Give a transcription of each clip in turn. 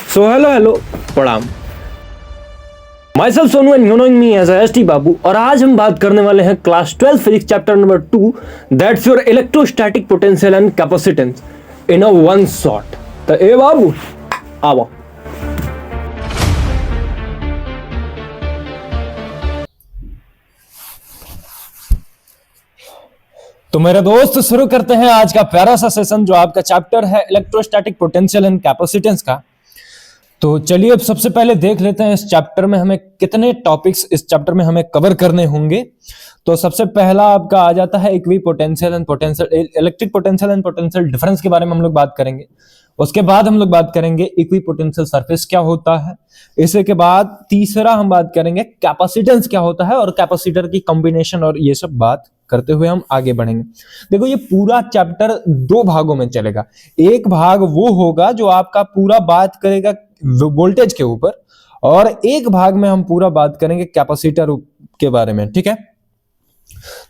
So hello, प्रणाम। Myself Sonu and you knowing me as ST बाबू, और आज हम बात करने वाले हैं class 12 physics chapter number 2 that's your electrostatic potential and capacitance in a one shot. तो ए बाबू आओ। तो मेरे दोस्त शुरू करते हैं आज का प्यारा सा सेशन जो आपका चैप्टर है इलेक्ट्रोस्टैटिक पोटेंशियल एंड कैपेसिटेंस का। तो चलिए अब सबसे पहले देख लेते हैं इस चैप्टर में हमें कितने टॉपिक्स इस चैप्टर में हमें कवर करने होंगे। तो सबसे पहला आपका आ जाता है equi potential and potential electric potential and potential difference के बारे में हम लोग बात करेंगे। उसके बाद हम लोग बात करेंगे इक्वी पोटेंशियल सरफेस क्या होता है। इसी के बाद तीसरा हम बात करेंगे कैपेसिटेंस क्या होता है और कैपेसिटर की कॉम्बिनेशन, और ये सब बात करते हुए हम आगे बढ़ेंगे। देखो ये पूरा चैप्टर दो भागों में चलेगा। एक भाग वो होगा जो आपका पूरा बात करेगा वोल्टेज के ऊपर, और एक भाग में हम पूरा बात करेंगे कैपेसिटर के बारे में, ठीक है।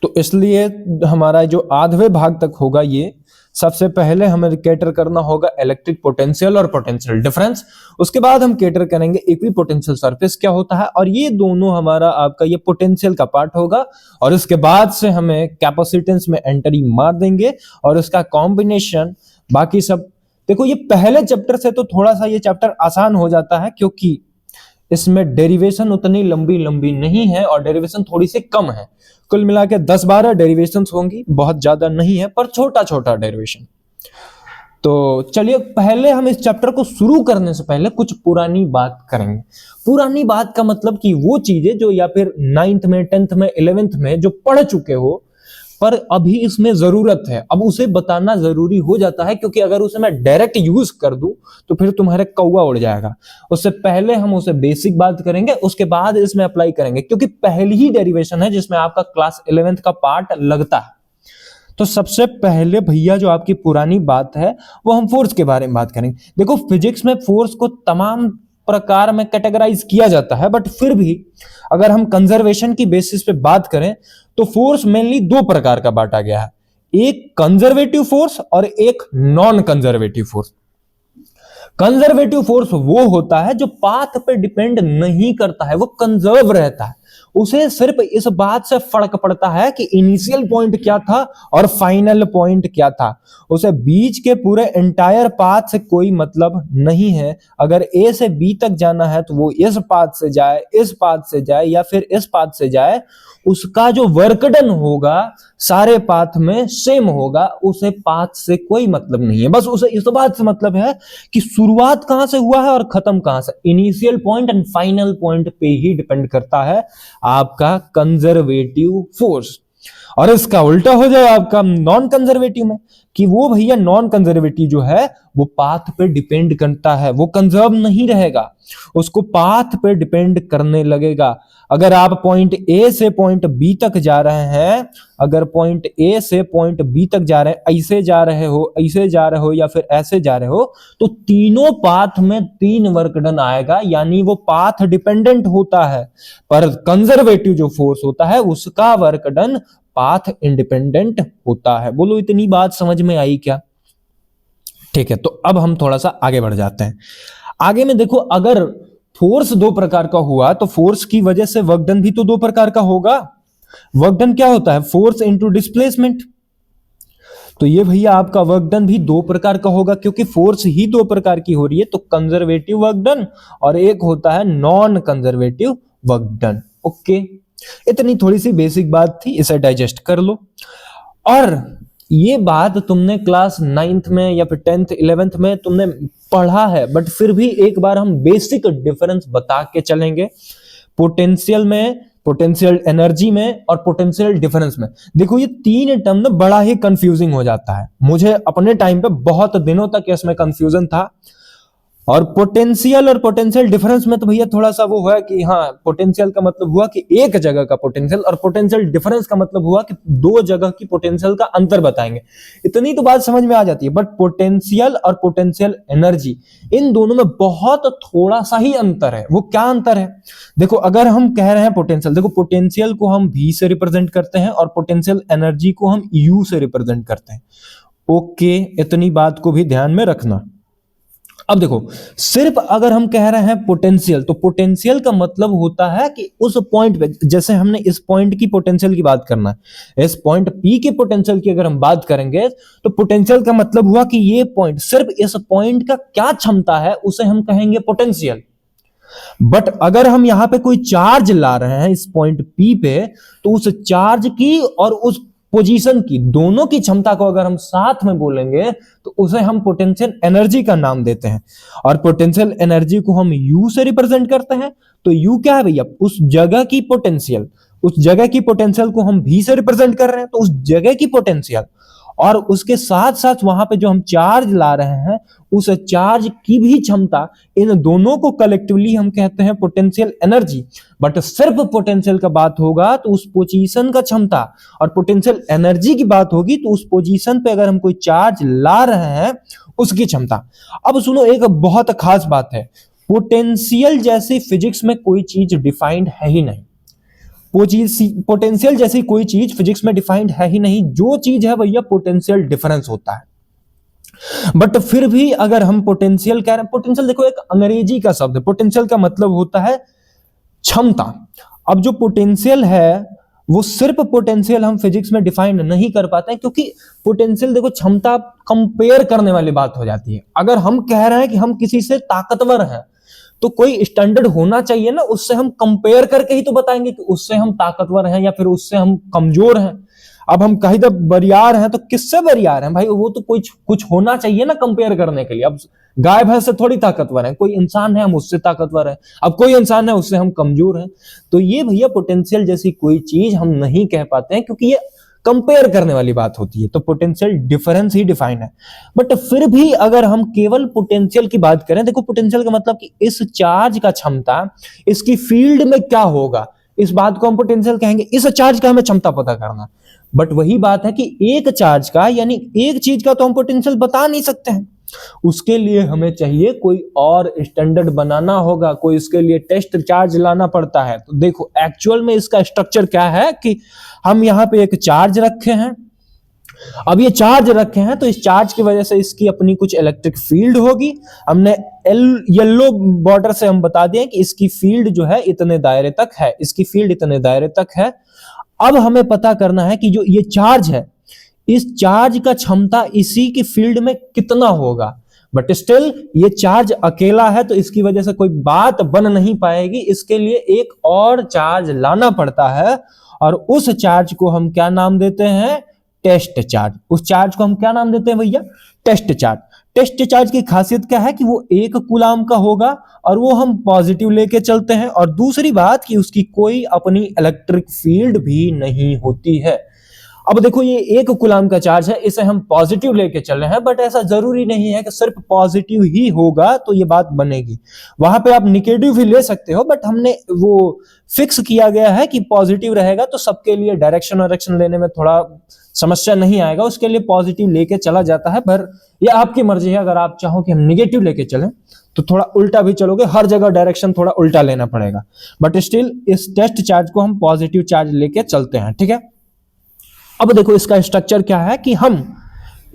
तो इसलिए हमारा जो आधवे भाग तक होगा ये सबसे पहले हमें कैटर करना होगा इलेक्ट्रिक पोटेंशियल और पोटेंशियल डिफरेंस। उसके बाद हम कैटर करेंगे इक्वी पोटेंशियल सरफेस क्या होता है, और ये दोनों हमारा आपका ये पोटेंशियल का पार्ट होगा। और इसके बाद से हमें कैपेसिटेंस में एंट्री मार देंगे और इसका कॉम्बिनेशन बाकी सब। देखो ये पहले चैप्टर से तो थोड़ा सा ये चैप्टर आसान हो जाता है क्योंकि इसमें डेरिवेशन उतनी लंबी नहीं है और डेरिवेशन थोड़ी सी कम है। कुल मिला के 10-12 डेरिवेशंस होंगी, बहुत ज्यादा नहीं है पर छोटा छोटा डेरिवेशन। तो चलिए पहले हम इस चैप्टर को शुरू करने से पहले कुछ पुरानी बात करेंगे। पुरानी बात का मतलब कि वो चीजें जो या फिर 9th में 10th में 11th में जो पढ़ चुके हो पर अभी इसमें जरूरत है, अब उसे बताना जरूरी हो जाता है क्योंकि अगर उसे मैं डायरेक्ट यूज कर दूं तो फिर तुम्हारे कौवा उड़ जाएगा। उससे पहले हम उसे बेसिक बात करेंगे, उसके बाद इसमें अप्लाई करेंगे क्योंकि पहली ही डेरिवेशन है जिसमें आपका क्लास 11th का पार्ट लगता है। तो सबसे पहले भैया जो आपकी पुरानी बात है वो हम फोर्स के बारे में बात करेंगे। देखो फिजिक्स में फोर्स को तमाम प्रकार में कैटेगराइज किया जाता है, बट फिर भी अगर हम कंजर्वेशन की बेसिस पे बात करें तो फोर्स मेनली दो प्रकार का बांटा गया है, एक कंजर्वेटिव फोर्स और एक non conservative force. Conservative force वो होता है जो पाथ पे डिपेंड नहीं करता है, वो कंजर्व रहता है। उसे सिर्फ इस बात से फर्क पड़ता है कि इनिशियल पॉइंट क्या था और फाइनल पॉइंट क्या था। उसे बीच के पूरे एंटायर पाथ से कोई मतलब नहीं है। अगर ए से बी तक जाना है तो वो इस पाथ से जाए, इस पाथ से जाए या फिर इस पाथ से जाए, उसका जो वर्क डन होगा सारे पाथ में सेम होगा। उसे पाथ से कोई मतलब नहीं है, बस उसे इस बात से मतलब है कि शुरुआत कहां से हुआ है और खत्म कहां से। Initial point and final point पे ही डिपेंड करता है आपका कंजर्वेटिव फोर्स। और इसका उल्टा हो जाए आपका नॉन कंजर्वेटिव में कि वो भैया नॉन कंजर्वेटिव जो है वो पाथ पे डिपेंड करता है, वो कंजर्व नहीं रहेगा, उसको पाथ पे डिपेंड करने लगेगा। अगर आप पॉइंट ए से पॉइंट बी तक जा रहे हैं, अगर पॉइंट ए से पॉइंट बी तक जा रहे हैं, ऐसे जा रहे हो, ऐसे जा रहे हो या फिर ऐसे जा रहे हो, तो तीनों पाथ में 3 वर्क डन आएगा, यानी वो पाथ डिपेंडेंट होता है। पर कंजर्वेटिव जो फोर्स होता है उसका वर्क डन पाथ इंडिपेंडेंट होता है। बोलो इतनी बात समझ में आई क्या? ठीक है, तो अब हम थोड़ा सा आगे बढ़ जाते हैं। आगे में देखो अगर फोर्स दो प्रकार का हुआ तो फोर्स की वजह से वर्क डन भी तो दो प्रकार का होगा। वर्क डन क्या होता है? Force into displacement. तो ये भैया आपका वर्क डन भी दो प्रकार का होगा क्योंकि फोर्स ही दो प्रकार की हो रही है। तो कंजर्वेटिव वर्क डन और एक होता है non conservative work done. Okay, इतनी थोड़ी सी बेसिक बात थी, इसे डाइजेस्ट कर लो। और ये बात तुमने क्लास 9th में या फिर 10th 11th में तुमने पढ़ा है, बट फिर भी एक बार हम बेसिक डिफरेंस बता के चलेंगे पोटेंशियल में, पोटेंशियल एनर्जी में और पोटेंशियल डिफरेंस में। देखो ये तीन टर्म ना बड़ा ही कंफ्यूजिंग हो जाता है। मुझे अपने टाइम पे बहुत दिनों तक इसमें कंफ्यूजन था। और पोटेंशियल और पोटेंशियल डिफरेंस में तो भैया थोड़ा सा वो हुआ कि हाँ, पोटेंशियल का मतलब हुआ कि एक जगह का पोटेंशियल, और पोटेंशियल डिफरेंस का मतलब हुआ कि दो जगह की पोटेंशियल का अंतर बताएंगे। इतनी तो बात समझ में आ जाती है। बट पोटेंशियल और पोटेंशियल एनर्जी, इन दोनों में बहुत थोड़ा सा ही अंतर है। वो क्या अंतर है? देखो अगर हम कह रहे हैं पोटेंशियल, देखो पोटेंशियल को हम V से रिप्रेजेंट करते हैं और पोटेंशियल एनर्जी को हम U से रिप्रेजेंट करते हैं। ओके, इतनी बात को भी ध्यान में रखना। अब देखो, सिर्फ अगर हम कह रहे हैं पोटेंशियल, तो पोटेंशियल का मतलब होता है कि उस पॉइंट पे, जैसे हमने इस पॉइंट की पोटेंशियल की बात करना है, इस पॉइंट पी के पोटेंशियल की अगर हम बात करेंगे, तो पोटेंशियल का मतलब हुआ कि ये पॉइंट, सिर्फ इस पॉइंट का क्या क्षमता है उसे हम कहेंगे पोटेंशियल। बट अगर हम यहां पे कोई चार्ज ला रहे हैं इस पॉइंट पी पे, तो उस चार्ज की और उस पोजीशन की, दोनों की क्षमता को अगर हम साथ में बोलेंगे तो उसे हम पोटेंशियल एनर्जी का नाम देते हैं। और पोटेंशियल एनर्जी को हम यू से रिप्रेजेंट करते हैं। तो यू क्या है भैया? उस जगह की पोटेंशियल। उस जगह की पोटेंशियल को हम भी से रिप्रेजेंट कर रहे हैं, तो उस जगह की पोटेंशियल, और उसके साथ साथ वहां पे जो हम चार्ज ला रहे हैं उस चार्ज की भी क्षमता, इन दोनों को कलेक्टिवली हम कहते हैं पोटेंशियल एनर्जी। बट सिर्फ पोटेंशियल का बात होगा तो उस पोजीशन का क्षमता, और पोटेंशियल एनर्जी की बात होगी तो उस पोजीशन पे अगर हम कोई चार्ज ला रहे हैं उसकी क्षमता। अब सुनो, एक बहुत खास बात है, पोटेंशियल जैसी फिजिक्स में कोई चीज डिफाइंड है ही नहीं। पोटेंशियल जैसी कोई चीज फिजिक्स में डिफाइंड है ही नहीं। जो चीज है भैया पोटेंशियल डिफरेंस होता है। बट फिर भी अगर हम पोटेंशियल कह रहे हैं, पोटेंशियल देखो एक अंग्रेजी का शब्द है, पोटेंशियल का मतलब होता है क्षमता। अब जो पोटेंशियल है वो सिर्फ पोटेंशियल हम फिजिक्स में डिफाइन नहीं कर पाते हैं, क्योंकि पोटेंशियल देखो क्षमता कंपेयर करने वाली बात हो जाती है। अगर हम कह रहे हैं कि हम किसी से ताकतवर हैं, तो कोई स्टैंडर्ड होना चाहिए ना, उससे हम कंपेयर करके ही तो बताएंगे कि उससे हम ताकतवर हैं या फिर उससे हम कमजोर हैं। अब हम कहीं तो बरियार हैं, तो किससे बरियार हैं भाई? वो तो कुछ होना चाहिए ना कंपेयर करने के लिए। अब गाय भैंस से थोड़ी ताकतवर है, कोई इंसान है हम उससे ताकतवर है, अब कोई इंसान है उससे हम कमजोर हैं। तो ये भैया पोटेंशियल जैसी कोई चीज हम नहीं कह पाते हैं, क्योंकि ये कंपेयर करने वाली बात होती है। तो पोटेंशियल डिफरेंस ही डिफाइन है। बट फिर भी अगर हम केवल पोटेंशियल की बात करें, देखो पोटेंशियल का मतलब कि इस चार्ज का क्षमता, इसकी फील्ड में क्या होगा, इस बात को हम पोटेंशियल कहेंगे। इस चार्ज का हमें क्षमता पता करना। बट वही बात है कि एक चार्ज का, यानी एक चीज का तो हम पोटेंशियल बता नहीं सकते हैं। उसके लिए हमें चाहिए कोई और स्टैंडर्ड बनाना होगा, कोई इसके लिए टेस्ट चार्ज लाना पड़ता है। तो देखो एक्चुअल में इसका स्ट्रक्चर क्या है कि हम यहां पे एक चार्ज रखे हैं। अब ये चार्ज रखे हैं तो इस चार्ज की वजह से इसकी अपनी कुछ इलेक्ट्रिक फील्ड होगी। हमने येलो बॉर्डर से हम बता दें कि इसकी फील्ड जो है इतने दायरे तक है, इसकी फील्ड इतने दायरे तक है। अब हमें पता करना है कि जो ये चार्ज है, इस चार्ज का क्षमता इसी की फील्ड में कितना होगा। बट स्टिल ये चार्ज अकेला है तो इसकी वजह से कोई बात बन नहीं पाएगी। इसके लिए एक और चार्ज लाना पड़ता है, और उस चार्ज को हम क्या नाम देते हैं? Test charge. उस चार्ज को हम क्या नाम देते हैं भैया? Test charge. टेस्ट चार्ज की खासियत क्या है कि वो 1 कूलाम का होगा और वो हम पॉजिटिव लेके चलते हैं। और दूसरी बात कि उसकी कोई अपनी इलेक्ट्रिक फील्ड भी नहीं होती है। अब देखो ये 1 कूलाम का चार्ज है, इसे हम पॉजिटिव लेके चल रहे हैं, बट ऐसा जरूरी नहीं है कि सिर्फ पॉजिटिव ही होगा तो ये बात बनेगी। वहां पे आप निगेटिव भी ले सकते हो, बट हमने वो फिक्स किया गया है कि पॉजिटिव रहेगा तो सबके लिए डायरेक्शन लेने में थोड़ा समस्या नहीं आएगा, उसके लिए पॉजिटिव लेके चला जाता है। पर ये आपकी मर्जी है, अगर आप चाहो कि हम निगेटिव लेके चलें तो थोड़ा उल्टा भी चलोगे, हर जगह डायरेक्शन थोड़ा उल्टा लेना पड़ेगा। बट स्टिल इस टेस्ट चार्ज को हम पॉजिटिव चार्ज लेके चलते हैं, ठीक है। अब देखो इसका स्ट्रक्चर क्या है कि हम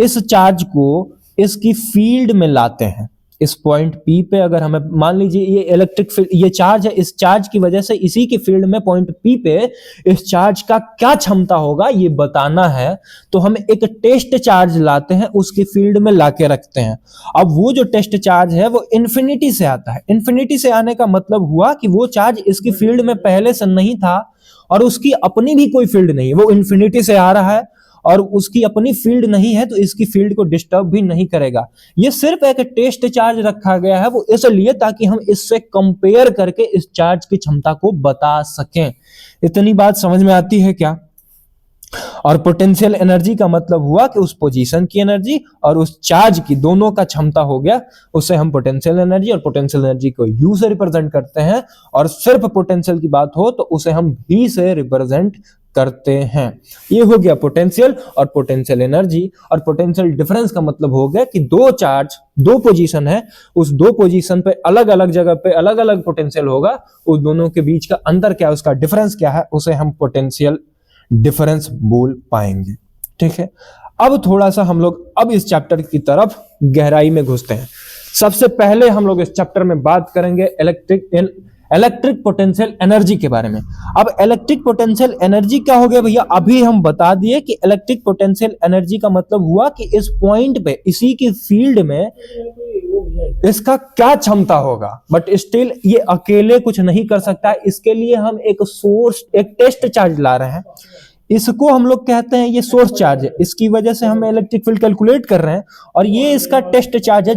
इस चार्ज को इसकी फील्ड में लाते हैं। इस पॉइंट पी पे अगर हमें मान लीजिए ये इलेक्ट्रिक फील्ड, ये चार्ज है, इस चार्ज की वजह से इसी की फील्ड में पॉइंट पी पे इस चार्ज का क्या क्षमता होगा ये बताना है, तो हम एक टेस्ट चार्ज लाते हैं, उसकी फील्ड में लाके रखते हैं। अब वो जो टेस्ट चार्ज है वो इन्फिनिटी से आता है। इन्फिनिटी से आने का मतलब हुआ कि वो चार्ज इसकी फील्ड में पहले से नहीं था और उसकी अपनी भी कोई फील्ड नहीं है, वो इन्फिनिटी से आ रहा है और उसकी अपनी फील्ड नहीं है तो इसकी फील्ड को डिस्टर्ब भी नहीं करेगा। ये सिर्फ एक टेस्ट चार्ज रखा गया है, वो इसलिए ताकि हम इससे कंपेयर करके इस चार्ज की क्षमता को बता सकें। इतनी बात समझ में आती है क्या? और पोटेंशियल एनर्जी का मतलब हुआ कि उस पोजीशन की एनर्जी और उस चार्ज की दोनों का क्षमता हो गया, उससे हम पोटेंशियल एनर्जी, और पोटेंशियल एनर्जी को यू से रिप्रेजेंट करते हैं। और सिर्फ पोटेंशियल की बात हो तो उसे हम भी से रिप्रेजेंट करते हैं। ये हो गया पोटेंशियल और पोटेंशियल एनर्जी। और पोटेंशियल डिफरेंस का मतलब हो गया कि दो चार्ज, दो पोजीशन है, उस दो पोजीशन पे अलग अलग जगह पे अलग अलग पोटेंशियल होगा, उस दोनों के बीच का अंतर क्या है, उसका डिफरेंस क्या है, उसे हम पोटेंशियल डिफरेंस बोल पाएंगे। ठीक है, अब थोड़ा सा हम लोग अब इस चैप्टर की तरफ गहराई में घुसते हैं। सबसे पहले हम लोग इस चैप्टर में बात करेंगे इलेक्ट्रिक पोटेंशियल एनर्जी के बारे में। अब इलेक्ट्रिक पोटेंशियल एनर्जी क्या हो गया भैया, अभी हम बता दिए कि इलेक्ट्रिक पोटेंशियल एनर्जी का मतलब हुआ कि इस पॉइंट पे, इसी की फील्ड में इसका क्या क्षमता होगा, बट स्टिल ये अकेले कुछ नहीं कर सकता। इसके लिए हम एक टेस्ट चार्ज ला रहे हैं, इसको हम लोग कहते हैं, ये सोर्स चार्ज है। इसकी वजह से हम इलेक्ट्रिक फील्ड कैलकुलेट कर रहे हैं और ये इसका टेस्ट चार्ज है,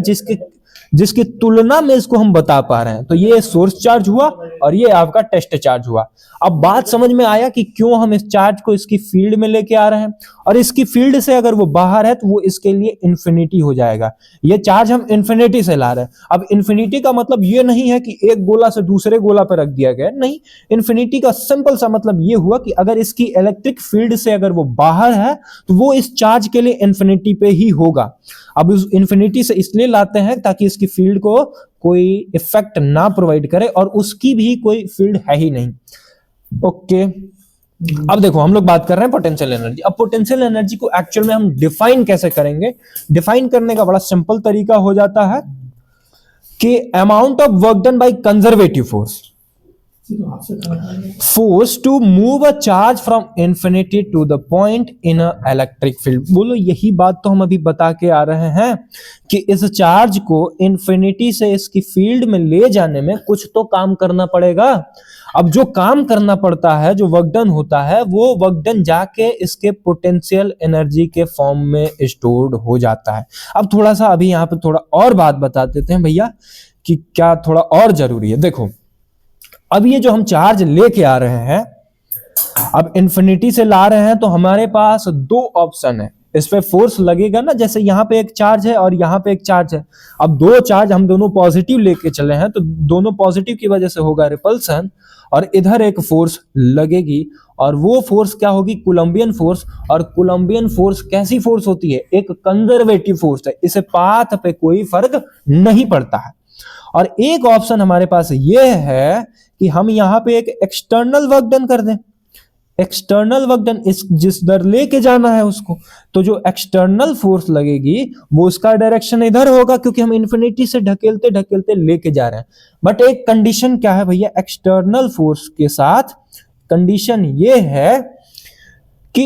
जिसकी तुलना में इसको हम बता पा रहे हैं। तो ये सोर्स चार्ज हुआ और ये आपका टेस्ट चार्ज हुआ। अब बात समझ में आया कि क्यों हम इस चार्ज को इसकी फील्ड में लेके आ रहे हैं, और इसकी फील्ड से अगर वो बाहर है तो वो इसके लिए इंफिनिटी हो जाएगा। ये चार्ज हम इंफिनिटी से ला रहे हैं। अब इंफिनिटी का मतलब ये नहीं है कि एक गोला से दूसरे गोला पर रख दिया गया, नहीं। इंफिनिटी का सिंपल सा मतलब ये हुआ कि अगर इसकी इलेक्ट्रिक फील्ड से अगर वो बाहर है तो वो इस चार्ज के लिए इंफिनिटी पे ही होगा। अब उस इंफिनिटी से इसलिए लाते हैं ताकि इसकी फील्ड को कोई इफेक्ट ना प्रोवाइड करे, और उसकी भी कोई फील्ड है ही नहीं। ओके, अब देखो हम लोग बात कर रहे हैं पोटेंशियल एनर्जी। अब पोटेंशियल एनर्जी को एक्चुअल में हम डिफाइन कैसे करेंगे? डिफाइन करने का बड़ा सिंपल तरीका हो जाता है कि amount of work done by conservative force to move a charge from infinity to the point in a electric field. बोलो, यही बात तो हम अभी बता के आ रहे हैं कि इस चार्ज को इंफिनिटी से इसकी फील्ड में ले जाने में कुछ तो काम करना पड़ेगा। अब जो काम करना पड़ता है, जो वर्क डन होता है, वो वर्क डन जाके इसके पोटेंशियल एनर्जी के फॉर्म में स्टोर्ड हो जाता है। अब थोड़ा सा अभी यहाँ पे थोड़ा और बात बता देते हैं भैया कि क्या थोड़ा और जरूरी है। देखो, अब ये जो हम चार्ज लेके आ रहे हैं, अब इंफिनिटी से ला रहे हैं, तो हमारे पास दो ऑप्शन है। इस पे फोर्स लगेगा ना, जैसे यहाँ पे एक चार्ज है और यहाँ पे एक चार्ज है। अब दो चार्ज हम दोनों पॉजिटिव लेके चले हैं, तो दोनों पॉजिटिव की वजह से होगा रिपल्सन, और इधर एक फोर्स लगेगी, और वो फोर्स क्या होगी? Coulombian force. और कोलंबियन फोर्स कैसी फोर्स होती है? एक कंजर्वेटिव फोर्स है, इसे पाथ पे कोई फर्क नहीं पड़ता है। और एक ऑप्शन हमारे पास ये है कि हम यहाँ पे एक एक्सटर्नल वर्क डन कर दें। एक्सटर्नल वर्क डन जिस दर लेके जाना है उसको, तो जो एक्सटर्नल फोर्स लगेगी वो उसका डायरेक्शन इधर होगा, क्योंकि हम इंफिनिटी से ढकेलते ढकेलते लेके जा रहे हैं। बट एक कंडीशन क्या है भैया एक्सटर्नल फोर्स के साथ? कंडीशन ये है कि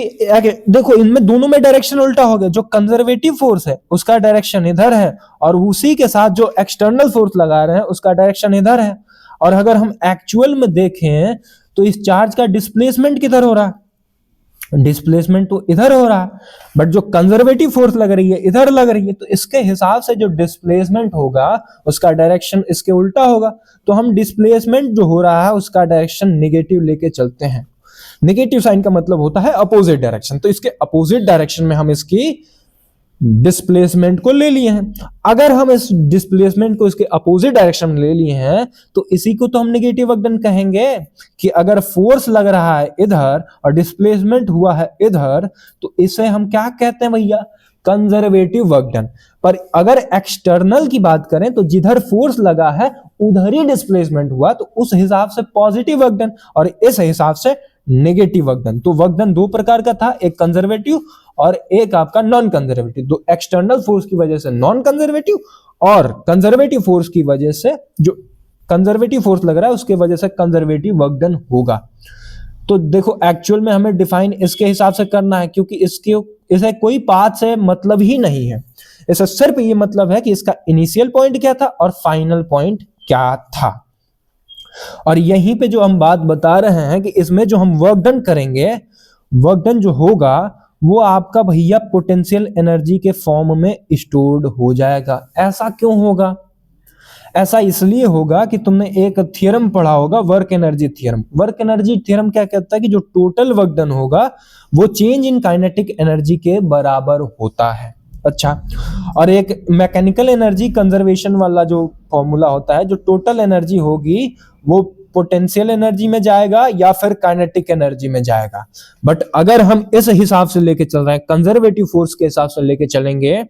देखो, इनमें दोनों में डायरेक्शन उल्टा हो गया। जो कंजर्वेटिव फोर्स है उसका डायरेक्शन इधर है, और उसी के साथ जो एक्सटर्नल फोर्स लगा रहे हैं उसका डायरेक्शन इधर है। और अगर हम एक्चुअल में देखें तो इस चार्ज का डिस्प्लेसमेंट किधर हो रहा है? डिस्प्लेसमेंट तो इधर हो रहा है, बट जो कंजर्वेटिव फोर्स लग रही है इधर लग रही है, तो इसके हिसाब से जो डिस्प्लेसमेंट होगा उसका डायरेक्शन इसके उल्टा होगा। तो हम डिस्प्लेसमेंट जो हो रहा है उसका डायरेक्शन नेगेटिव लेके चलते हैं। नेगेटिव साइन का मतलब होता है अपोजिट डायरेक्शन, तो इसके अपोजिट डायरेक्शन में हम इसकी डिस्प्लेसमेंट को ले लिए हैं। अगर हम इस डिस्प्लेसमेंट को इसके अपोजिट डायरेक्शन में ले लिए हैं तो इसी को तो हम नेगेटिव वर्क डन कहेंगे, कि अगर फोर्स लग रहा है इधर और डिस्प्लेसमेंट हुआ है इधर, तो इसे हम क्या कहते हैं भैया? Conservative work done. पर अगर एक्सटर्नल की बात करें तो जिधर फोर्स लगा है उधर ही डिस्प्लेसमेंट हुआ, तो उस हिसाब से पॉजिटिव वर्क डन, और इस हिसाब से नेगेटिव वर्क डन। तो वर्क डन दो प्रकार का था, एक कंजर्वेटिव और एक आपका नॉन कंजर्वेटिव। तो एक्सटर्नल फोर्स की वजह से नॉन कंजर्वेटिव, और कंजर्वेटिव फोर्स की वजह से, जो कंजर्वेटिव फोर्स लग रहा है उसके वजह से कंजर्वेटिव वर्क डन होगा। तो देखो, एक्चुअल में हमें डिफाइन इसके हिसाब से करना है, क्योंकि इसे कोई पाथ से मतलब ही नहीं है। इसे सिर्फ ये मतलब है कि इसका इनिशियल पॉइंट क्या था और फाइनल पॉइंट क्या था। और यहीं पे जो हम बात बता रहे हैं कि इसमें जो हम वर्क डन करेंगे, वर्क डन जो होगा वो आपका भैया पोटेंशियल एनर्जी के फॉर्म में स्टोर्ड हो जाएगा। ऐसा क्यों होगा? ऐसा इसलिए होगा कि तुमने एक थ्योरम पढ़ा होगा, work energy theorem. Work energy theorem क्या कहता है कि जो टोटल वर्क डन होगा वो चेंज इन काइनेटिक एनर्जी के बराबर होता है। अच्छा, और एक मैकेनिकल एनर्जी कंजर्वेशन वाला जो फॉर्मूला होता है, जो टोटल एनर्जी होगी वो पोटेंशियल एनर्जी में जाएगा या फिर काइनेटिक एनर्जी में जाएगा। बट अगर हम इस हिसाब से लेके चल रहे हैं, कंजर्वेटिव फोर्स के हिसाब से लेके चलेंगे,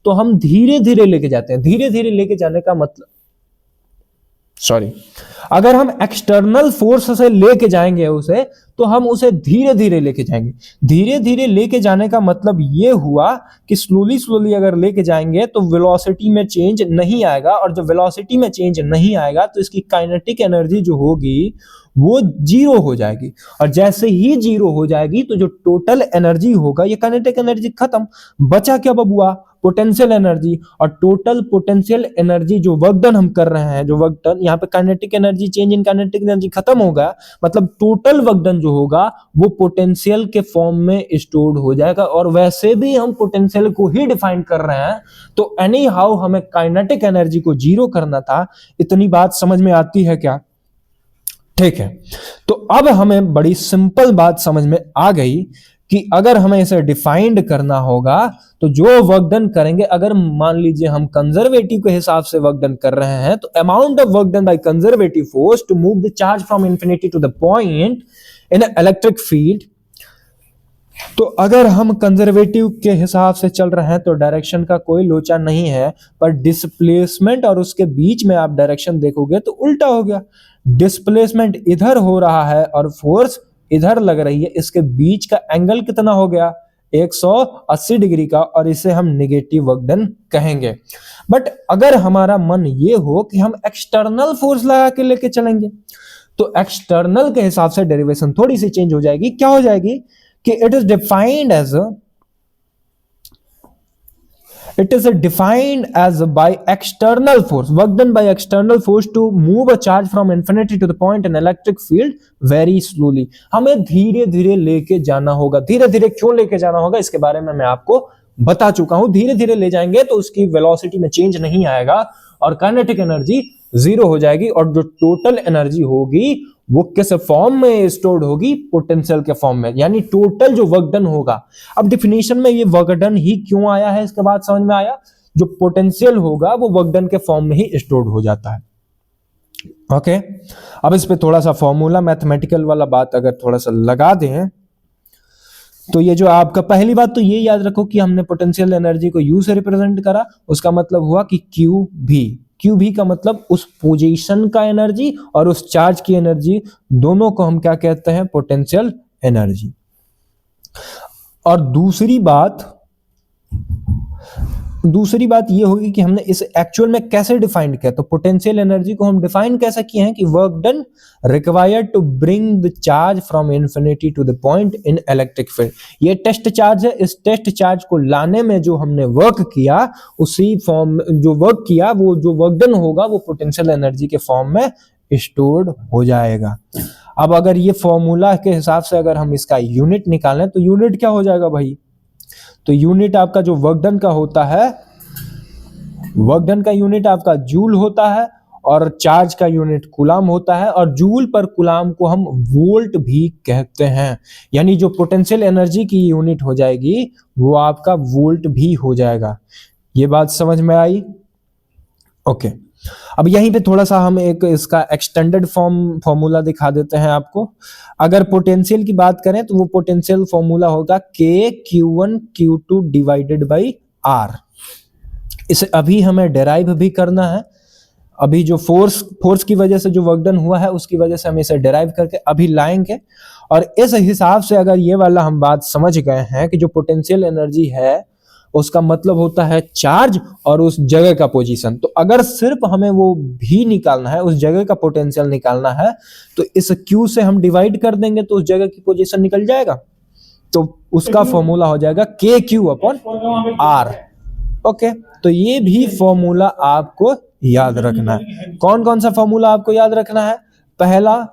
तो हम धीरे धीरे लेके जाते हैं। धीरे धीरे लेके जाने का मतलब, अगर हम एक्सटर्नल फोर्स से लेके जाएंगे उसे, तो हम उसे धीरे धीरे लेके जाएंगे। धीरे धीरे लेके जाने का मतलब ये हुआ कि स्लोली स्लोली अगर लेके जाएंगे तो वेलोसिटी में चेंज नहीं आएगा, और जब वेलोसिटी में चेंज नहीं आएगा तो इसकी काइनेटिक एनर्जी जो होगी वो जीरो हो जाएगी। और जैसे ही जीरो हो जाएगी तो जो टोटल एनर्जी होगा, ये काइनेटिक एनर्जी खत्म, बचा क्या बबुआ? Potential energy. और टोटल पोटेंशियल एनर्जी जो वर्क डन हम कर रहे हैं, जो वर्क डन यहाँ पे kinetic energy, change in kinetic energy खत्म होगा, मतलब टोटल वर्क डन जो होगा वो पोटेंशियल के फॉर्म में स्टोर्ड हो जाएगा। और वैसे भी हम पोटेंशियल को ही डिफाइन कर रहे हैं, तो एनी हाउ हमें काइनेटिक एनर्जी को जीरो करना था। इतनी बात समझ में आती है क्या? ठीक है, तो अब हमें बड़ी सिंपल बात समझ में आ गई कि अगर हमें इसे डिफाइंड करना होगा तो जो वर्क डन करेंगे, अगर मान लीजिए हम कंजर्वेटिव के हिसाब से वर्क डन कर रहे हैं, तो amount of work done by conservative force to move the charge from infinity to the point in electric field. तो अगर हम कंजर्वेटिव के हिसाब से चल रहे हैं तो डायरेक्शन का कोई लोचा नहीं है, पर डिस्प्लेसमेंट और उसके बीच में आप डायरेक्शन देखोगे तो उल्टा हो गया। डिस्प्लेसमेंट इधर हो रहा है और फोर्स इधर लग रही है, इसके बीच का एंगल कितना हो गया? 180 डिग्री का, और इसे हम नेगेटिव वर्क डन कहेंगे। बट अगर हमारा मन ये हो कि हम एक्सटर्नल फोर्स लगा के लेके चलेंगे, तो एक्सटर्नल के हिसाब से डेरिवेशन थोड़ी सी चेंज हो जाएगी। क्या हो जाएगी कि it is defined as by external force, work done by external force to move a charge from infinity to the point in electric field very slowly। हमें धीरे धीरे लेके जाना होगा। धीरे धीरे क्यों लेके जाना होगा इसके बारे में मैं आपको बता चुका हूं। धीरे धीरे ले जाएंगे तो उसकी वेलोसिटी में चेंज नहीं आएगा और काइनेटिक एनर्जी जीरो हो जाएगी, और जो टोटल एनर्जी होगी वो किस फॉर्म में स्टोर्ड होगी? पोटेंशियल के फॉर्म में, यानी टोटल जो वर्क डन होगा। अब डिफिनेशन में ये वर्क डन ही क्यों आया है इसके बाद समझ में आया। जो पोटेंशियल होगा वो वर्क डन के फॉर्म में ही स्टोर्ड हो जाता है। ओके, अब इस पे थोड़ा सा फॉर्मूला मैथमेटिकल वाला बात अगर थोड़ा सा लगा दें, तो ये जो आपका पहली बात तो ये याद रखो कि हमने पोटेंशियल एनर्जी को यू से रिप्रेजेंट करा, उसका मतलब हुआ कि क्यू भी का मतलब उस पोजीशन का एनर्जी और उस चार्ज की एनर्जी, दोनों को हम क्या कहते हैं? Potential energy. और दूसरी बात ये होगी कि हमने इस एक्चुअल में कैसे डिफाइन किया। तो पोटेंशियल एनर्जी को हम डिफाइन कैसे किए हैं कि work done required to bring the charge from infinity to the point in electric field. ये टेस्ट चार्ज है, इस टेस्ट चार्ज को लाने में जो हमने वर्क किया, उसी फॉर्म जो वर्क किया, वो जो वर्क डन होगा वो पोटेंशियल एनर्जी के फॉर्म में स्टोर्ड हो जाएगा। अब अगर ये फॉर्मूला के हिसाब से अगर हम इसका यूनिट निकालें तो यूनिट क्या हो जाएगा भाई? तो यूनिट आपका जो वर्क डन का होता है, वर्क डन का यूनिट आपका जूल होता है, और चार्ज का यूनिट कूलाम होता है, और जूल पर कूलाम को हम वोल्ट भी कहते हैं। यानी जो पोटेंशियल एनर्जी की यूनिट हो जाएगी वो आपका वोल्ट भी हो जाएगा। ये बात समझ में आई? ओके, अब यहीं पे थोड़ा सा हम एक इसका एक्सटेंडेड फॉर्मूला दिखा देते हैं आपको। अगर पोटेंशियल की बात करें तो वो पोटेंशियल फॉर्मूला होगा K(Q1)(Q2) डिवाइडेड बाई R। इसे अभी हमें डेराइव भी करना है। अभी जो फोर्स की वजह से जो वर्क डन हुआ है उसकी वजह से हम इसे डेराइव करके अभी लाएंगे। और इस हिसाब से अगर ये वाला हम बात समझ गए हैं कि जो पोटेंशियल एनर्जी है उसका मतलब होता है चार्ज और उस जगह का पोजीशन। तो अगर सिर्फ हमें वो भी निकालना है, उस जगह का पोटेंशियल निकालना है, तो इस Q से हम डिवाइड कर देंगे तो उस जगह की पोजीशन निकल जाएगा। तो उसका फॉर्मूला हो जाएगा KQ/R। ओके, तो ये भी फॉर्मूला आपको याद रखना है। कौन कौन सा फॉर्मूला आपको याद रखना है? पहला,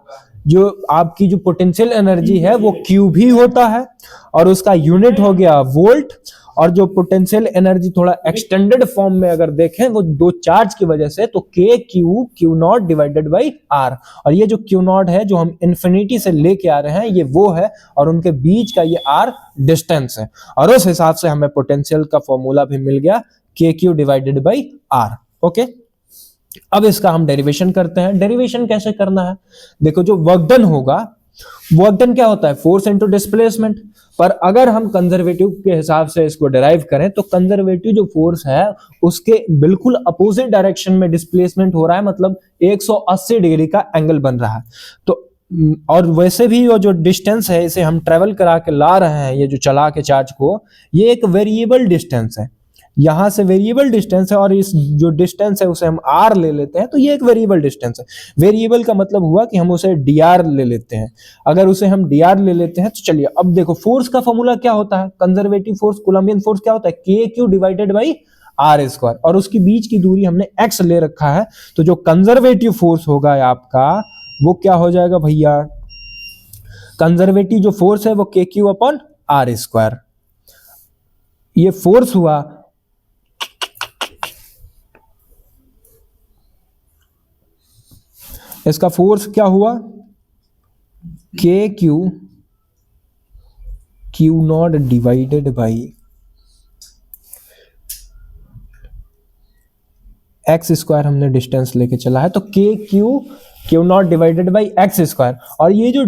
जो आपकी जो पोटेंशियल एनर्जी है वो Q भी होता है और उसका यूनिट हो गया वोल्ट, और जो पोटेंशियल एनर्जी थोड़ा एक्सटेंडेड फॉर्म में अगर देखें वो दो चार्ज की वजह से, तो Q0 डिवाइडेड बाई R। और ये जो Q0 है जो हम इन्फिनिटी से लेके आ रहे हैं ये वो है, और उनके बीच का ये R डिस्टेंस है, और उस हिसाब से हमें पोटेंशियल का फॉर्मूला भी मिल गया KQ divided by R। Okay, अब इसका हम डेरिवेशन करते हैं। डेरिवेशन कैसे करना है? देखो, जो वर्क डन होगा वर्क डन क्या होता है, फोर्स इनटू डिस्प्लेसमेंट। पर अगर हम कंजर्वेटिव के हिसाब से इसको डिराइव करें तो कंजर्वेटिव जो फोर्स है उसके बिल्कुल अपोजिट डायरेक्शन में डिस्प्लेसमेंट हो रहा है, मतलब 180 डिग्री का एंगल बन रहा है। तो और वैसे भी वो जो डिस्टेंस है इसे हम ट्रेवल करा के ला रहे हैं, ये जो चला के चार्ज को, ये एक वेरिएबल डिस्टेंस है, यहां से वेरिएबल डिस्टेंस है, और इस जो डिस्टेंस है उसे हम आर ले लेते हैं, तो ये एक वेरिएबल डिस्टेंस है। वेरिएबल का मतलब हुआ कि हम उसे dr ले लेते हैं। अगर उसे हम dr ले लेते हैं तो चलिए अब देखो फोर्स का फॉर्मूला क्या होता है, कंजर्वेटिव फोर्स कोलंबियन फोर्स क्या होता है, K Q divided by R square, और उसकी बीच की दूरी हमने x ले रखा है। तो जो कंजर्वेटिव फोर्स होगा आपका वो क्या हो जाएगा भैया, कंजर्वेटिव जो फोर्स है वो के क्यू अपॉन आर स्क्वायर। ये फोर्स हुआ, इसका फोर्स क्या हुआ, के Q naught divided by X square, हमने डिस्टेंस लेके चला है तो के Q naught divided by X square. और ये जो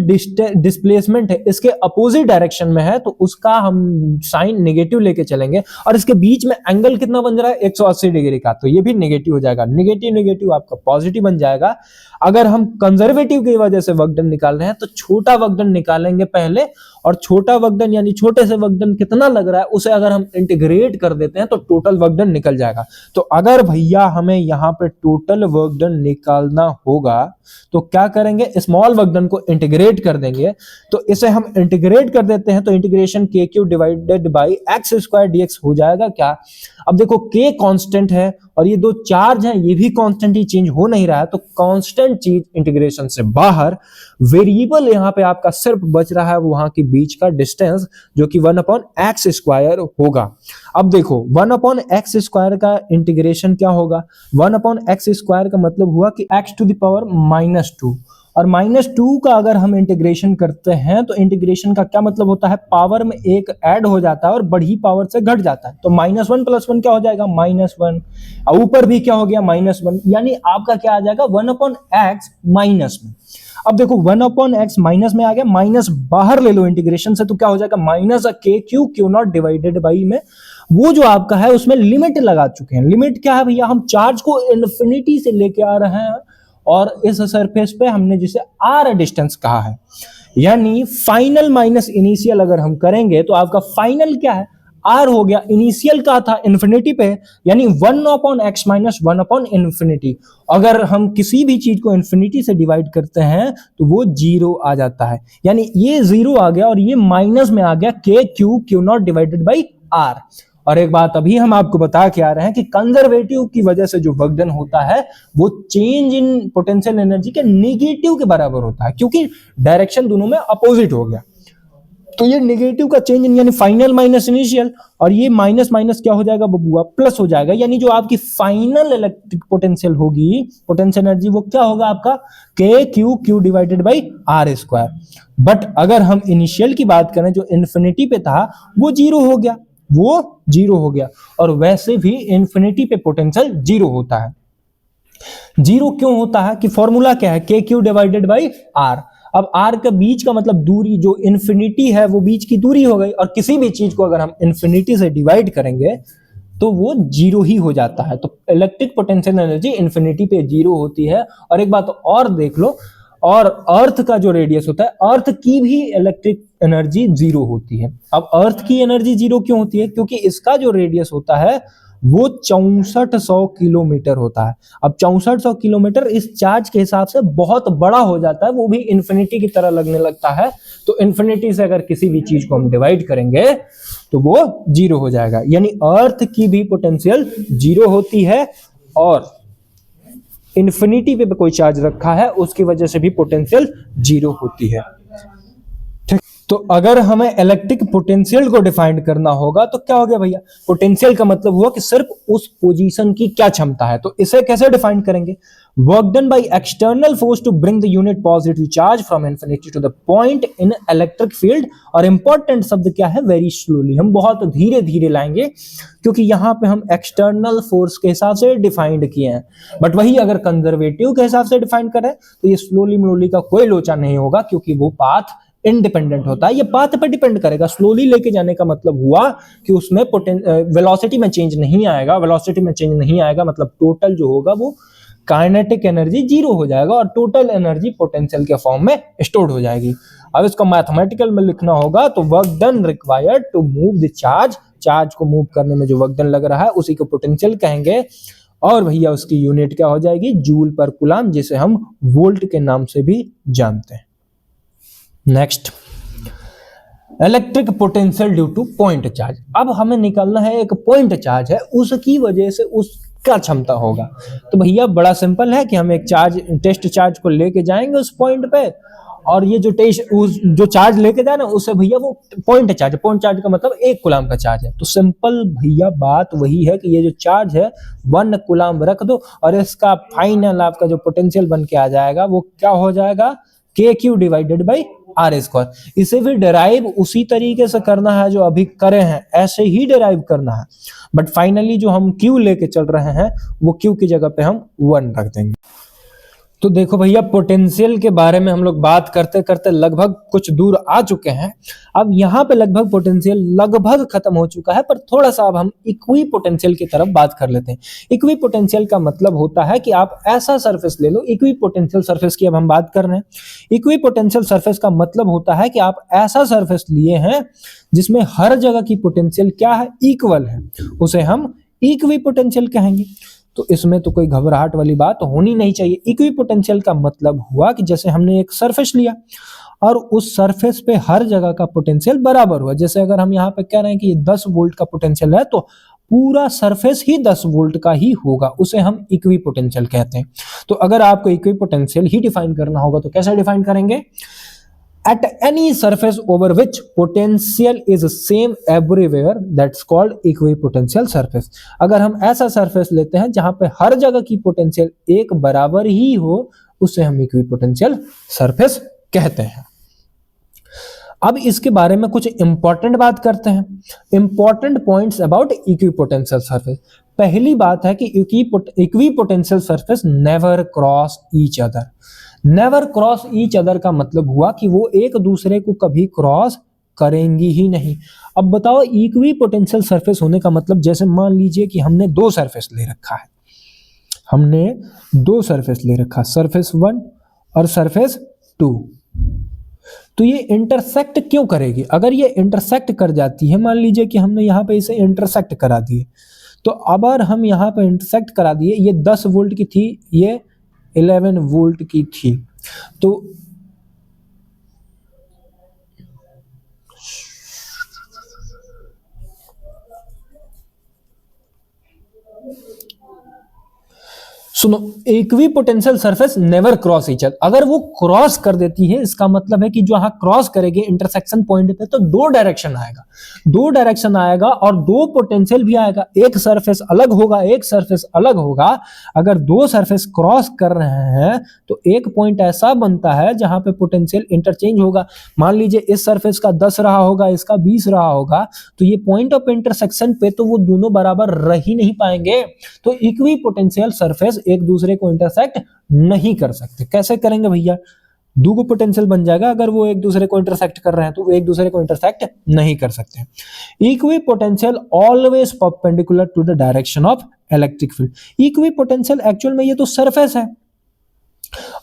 डिस्प्लेसमेंट है इसके अपोजिट डायरेक्शन में है तो उसका हम साइन नेगेटिव लेके चलेंगे, और इसके बीच में एंगल कितना बन रहा है 180 डिग्री का, तो ये भी नेगेटिव हो जाएगा, नेगेटिव नेगेटिव आपका पॉजिटिव बन जाएगा। अगर हम कंजर्वेटिव की वजह से वर्क डन निकाल रहे हैं तो छोटा वर्क डन निकालेंगे पहले, और छोटा वर्क डन यानी छोटे से वर्क डन कितना लग रहा है उसे अगर हम इंटीग्रेट कर देते हैं तो टोटल वर्क डन निकल जाएगा। तो अगर भैया हमें यहाँ पे टोटल वर्क डन निकालना होगा तो क्या करेंगे, स्मॉल वर्क डन को इंटीग्रेट कर देंगे। तो इसे हम इंटीग्रेट कर देते हैं तो integration K Q divided by X square DX हो जाएगा क्या। अब देखो के कांस्टेंट है और ये दो चार्ज हैं, ये भी कांस्टेंट ही चेंज हो नहीं रहा है, तो कांस्टेंट चीज इंटीग्रेशन से बाहर, वेरिएबल यहाँ पे आपका सिर्फ बच रहा है वहां के बीच का डिस्टेंस जो कि 1/x स्क्वायर होगा। अब देखो 1/x स्क्वायर का इंटीग्रेशन क्या होगा, 1/x स्क्वायर का मतलब हुआ कि x टू द पावर -2, और -2 का अगर हम इंटीग्रेशन करते हैं तो इंटीग्रेशन का क्या मतलब होता है, पावर में एक ऐड हो जाता है और बढ़ी पावर से घट जाता है। तो -1 + 1 क्या हो जाएगा, -1, और ऊपर भी क्या हो गया -1, यानी आपका क्या आ जाएगा 1/x माइनस में। अब देखो 1/x माइनस में आ गया, माइनस बाहर ले लो इंटीग्रेशन से तो क्या हो जाएगा माइनस के Q Q naught divided by में वो जो आपका है उसमें लिमिट लगा चुके हैं। लिमिट क्या है भैया, हम चार्ज को इन्फिनिटी से लेके आ रहे हैं और इस सरफेस पे हमने जिसे आर डिस्टेंस कहा है, यानी फाइनल माइनस इनिशियल अगर हम करेंगे तो आपका फाइनल क्या है आर हो गया, इनिशियल का था इन्फिनिटी पे, यानी 1/x माइनस 1/इन्फिनिटी। अगर हम किसी भी चीज को इन्फिनिटी से डिवाइड करते हैं तो वो 0 आ जाता है, यानी ये 0 आ गया और ये माइनस में आ गया K Q Q naught divided by R. और एक बात अभी हम आपको बता के आ रहे हैं कि कंजर्वेटिव की वजह से जो वर्क डन होता है वो चेंज इन पोटेंशियल एनर्जी के नेगेटिव के बराबर होता है, क्योंकि डायरेक्शन दोनों में अपोजिट हो गया। तो ये नेगेटिव का चेंज यानी फाइनल माइनस इनिशियल, और ये माइनस माइनस क्या हो जाएगा बबुआ, प्लस हो जाएगा, यानी जो आपकी फाइनल इलेक्ट्रिक पोटेंशियल होगी, पोटेंशियल एनर्जी, वो क्या होगा आपका K Q Q divided by R square. But अगर हम इनिशियल की बात करें जो इन्फिनिटी पे था वो 0 हो गया, वो 0 हो गया, और वैसे भी इन्फिनिटी पे पोटेंशियल 0 होता है। 0 क्यों होता है कि फॉर्मूला क्या है, K Q divided by are. अब आर के बीच का मतलब दूरी, जो इन्फिनिटी है वो बीच की दूरी हो गई, और किसी भी चीज को अगर हम इन्फिनिटी से डिवाइड करेंगे तो वो 0 ही हो जाता है। तो इलेक्ट्रिक पोटेंशियल एनर्जी इन्फिनिटी पे 0 होती है। और एक बात और देख लो, और अर्थ का जो रेडियस होता है, अर्थ की भी इलेक्ट्रिक एनर्जी 0 होती है। अब अर्थ की एनर्जी 0 क्यों होती है, क्योंकि इसका जो रेडियस होता है वो 6400 किलोमीटर होता है। अब 6400 किलोमीटर इस चार्ज के हिसाब से बहुत बड़ा हो जाता है, वो भी इन्फिनिटी की तरह लगने लगता है। तो इन्फिनिटी से अगर किसी भी चीज को हम डिवाइड करेंगे तो वो 0 हो जाएगा, यानी अर्थ की भी पोटेंशियल 0 होती है, और इन्फिनिटी पे कोई चार्ज रखा है उसकी वजह से भी पोटेंशियल 0 होती है। ठीक, तो अगर हमें इलेक्ट्रिक पोटेंशियल को डिफाइन करना होगा तो क्या हो गया भैया, पोटेंशियल का मतलब हुआ कि सिर्फ उस पोजीशन की क्या क्षमता है। तो इसे कैसे डिफाइन करेंगे, work done by external force to bring the unit positive charge from infinity to the point in electric field. और इंपॉर्टेंट शब्द क्या है, वेरी स्लोली, हम बहुत धीरे धीरे लाएंगे क्योंकि यहां पे हम एक्सटर्नल फोर्स के हिसाब से डिफाइंड किए हैं। बट वही अगर कंजर्वेटिव के हिसाब से डिफाइन करें तो ये स्लोली मलोली का कोई लोचा नहीं होगा, क्योंकि वो पाथ इंडिपेंडेंट होता है, ये पाथ पर डिपेंड करेगा। स्लोली लेके जाने का मतलब हुआ कि उसमें वेलोसिटी में चेंज नहीं आएगा, वेलोसिटी में चेंज नहीं आएगा मतलब टोटल जो होगा वो काइनेटिक एनर्जी जीरो हो जाएगा और टोटल एनर्जी पोटेंशियल के फॉर्म में स्टोर हो जाएगी। अब इसको मैथमेटिकल में लिखना होगा तो work done required to move the charge, charge को मूव करने में जो वर्क डन लग रहा है उसी को पोटेंशियल कहेंगे। और भैया उसकी यूनिट क्या हो जाएगी, जूल पर कूलम, जिसे हम वोल्ट के नाम से भी जानते हैं। Next, electric potential due two point charge. अब हमें निकालना है एक पॉइंट चार्ज है, उसकी वजह से उसका क्षमता होगा। तो भैया बड़ा सिंपल है कि हम एक चार्ज, टेस्ट चार्ज को लेके जाएंगे उस पॉइंट पे, और ये जो चार्ज लेके जाए ना उसे भैया वो पॉइंट चार्ज, पॉइंट चार्ज का मतलब 1 कूलम का चार्ज है। तो सिंपल भैया बात वही है कि ये जो चार्ज है 1 कूलम रख दो और इसका फाइनल आपका जो पोटेंशियल बन के आ जाएगा वो क्या हो जाएगा, KQ divided by R square. इसे भी डिराइव उसी तरीके से करना है जो अभी करे हैं, ऐसे ही डिराइव करना है, बट फाइनली जो हम Q लेके चल रहे हैं वो Q की जगह पे हम 1 रख देंगे। तो देखो भैया पोटेंशियल के बारे में हम लोग बात करते करते लगभग कुछ दूर आ चुके हैं। अब यहाँ पे लगभग पोटेंशियल लगभग खत्म हो चुका है, पर थोड़ा सा अब हम इक्वी पोटेंशियल की तरफ बात कर लेते हैं। इक्वी पोटेंशियल का मतलब होता है कि आप ऐसा सरफेस ले लो, इक्वी पोटेंशियल सरफेस की अब हम बात कर रहे हैं। इक्वी पोटेंशियल सरफेस का मतलब होता है कि आप ऐसा सरफेस लिए हैं जिसमें हर जगह की पोटेंशियल क्या है, इक्वल है, उसे हम इक्वी पोटेंशियल कहेंगे। तो इसमें तो कोई घबराहट वाली बात होनी नहीं चाहिए। इक्वी पोटेंशियल का मतलब हुआ कि जैसे हमने एक सरफेस लिया और उस सरफेस पे हर जगह का पोटेंशियल बराबर हुआ। जैसे अगर हम यहाँ पे कह रहे हैं कि ये 10 वोल्ट का पोटेंशियल है तो पूरा सरफेस ही 10 वोल्ट का ही होगा, उसे हम इक्वी पोटेंशियल कहते हैं। तो अगर आपको इक्वी पोटेंशियल ही डिफाइन करना होगा तो कैसे डिफाइन करेंगे, at any surface over which potential is same everywhere, that's called equipotential surface। अगर हम ऐसा सरफेस लेते हैं जहां पे हर जगह की पोटेंशियल एक बराबर ही हो, उसे हम इक्विपोटेंशियल सरफेस कहते हैं। अब इसके बारे में कुछ इंपॉर्टेंट बात करते हैं, important points about equipotential surface. पहली बात है कि equipotential surface never cross each other. Never cross each other का मतलब हुआ कि वो एक दूसरे को कभी क्रॉस करेंगी ही नहीं। अब बताओ इक्वी पोटेंशियल सरफेस होने का मतलब, जैसे मान लीजिए कि हमने 2 सरफेस ले रखा है, हमने 2 सरफेस ले रखा, सरफेस 1 और सरफेस 2। तो ये इंटरसेक्ट क्यों करेगी? अगर ये इंटरसेक्ट कर जाती है, मान लीजिए कि हमने यहाँ पे इसे इंटरसेक्ट करा दिए, तो अगर हम यहाँ पे इंटरसेक्ट करा दिए, ये 10 वोल्ट की थी, ये 11 वोल्ट की थी, तो सुनो, equi potential surface never cross each other. अगर वो क्रॉस कर देती है, इसका मतलब है कि जो हाँ क्रॉस करेगी इंटरसेक्शन पॉइंट पे, तो 2 डायरेक्शन आएगा, 2 डायरेक्शन आएगा और 2 पोटेंशियल भी आएगा। एक सरफेस अलग होगा, एक सरफेस अलग होगा। अगर 2 सरफेस क्रॉस कर रहे हैं तो एक पॉइंट ऐसा बनता है जहां पे पोटेंशियल इंटरचेंज होगा। मान लीजिए इस सरफेस का 10 रहा होगा, इसका 20 रहा होगा, तो ये पॉइंट ऑफ इंटरसेक्शन पे तो वो दोनों बराबर रह ही नहीं पाएंगे। तो इक्वी पोटेंशियल सरफेस एक दूसरे को इंटरसेक्ट नहीं कर सकते। कैसे करेंगे भैया? 2 पोटेंशियल बन जाएगा, अगर वो एक दूसरे को इंटरसेक्ट कर रहे हैं तो वो एक दूसरे को इंटरसेक्ट नहीं कर सकते। Equipotential always perpendicular to the direction of electric field. Equipotential actual में ये तो सरफेस है,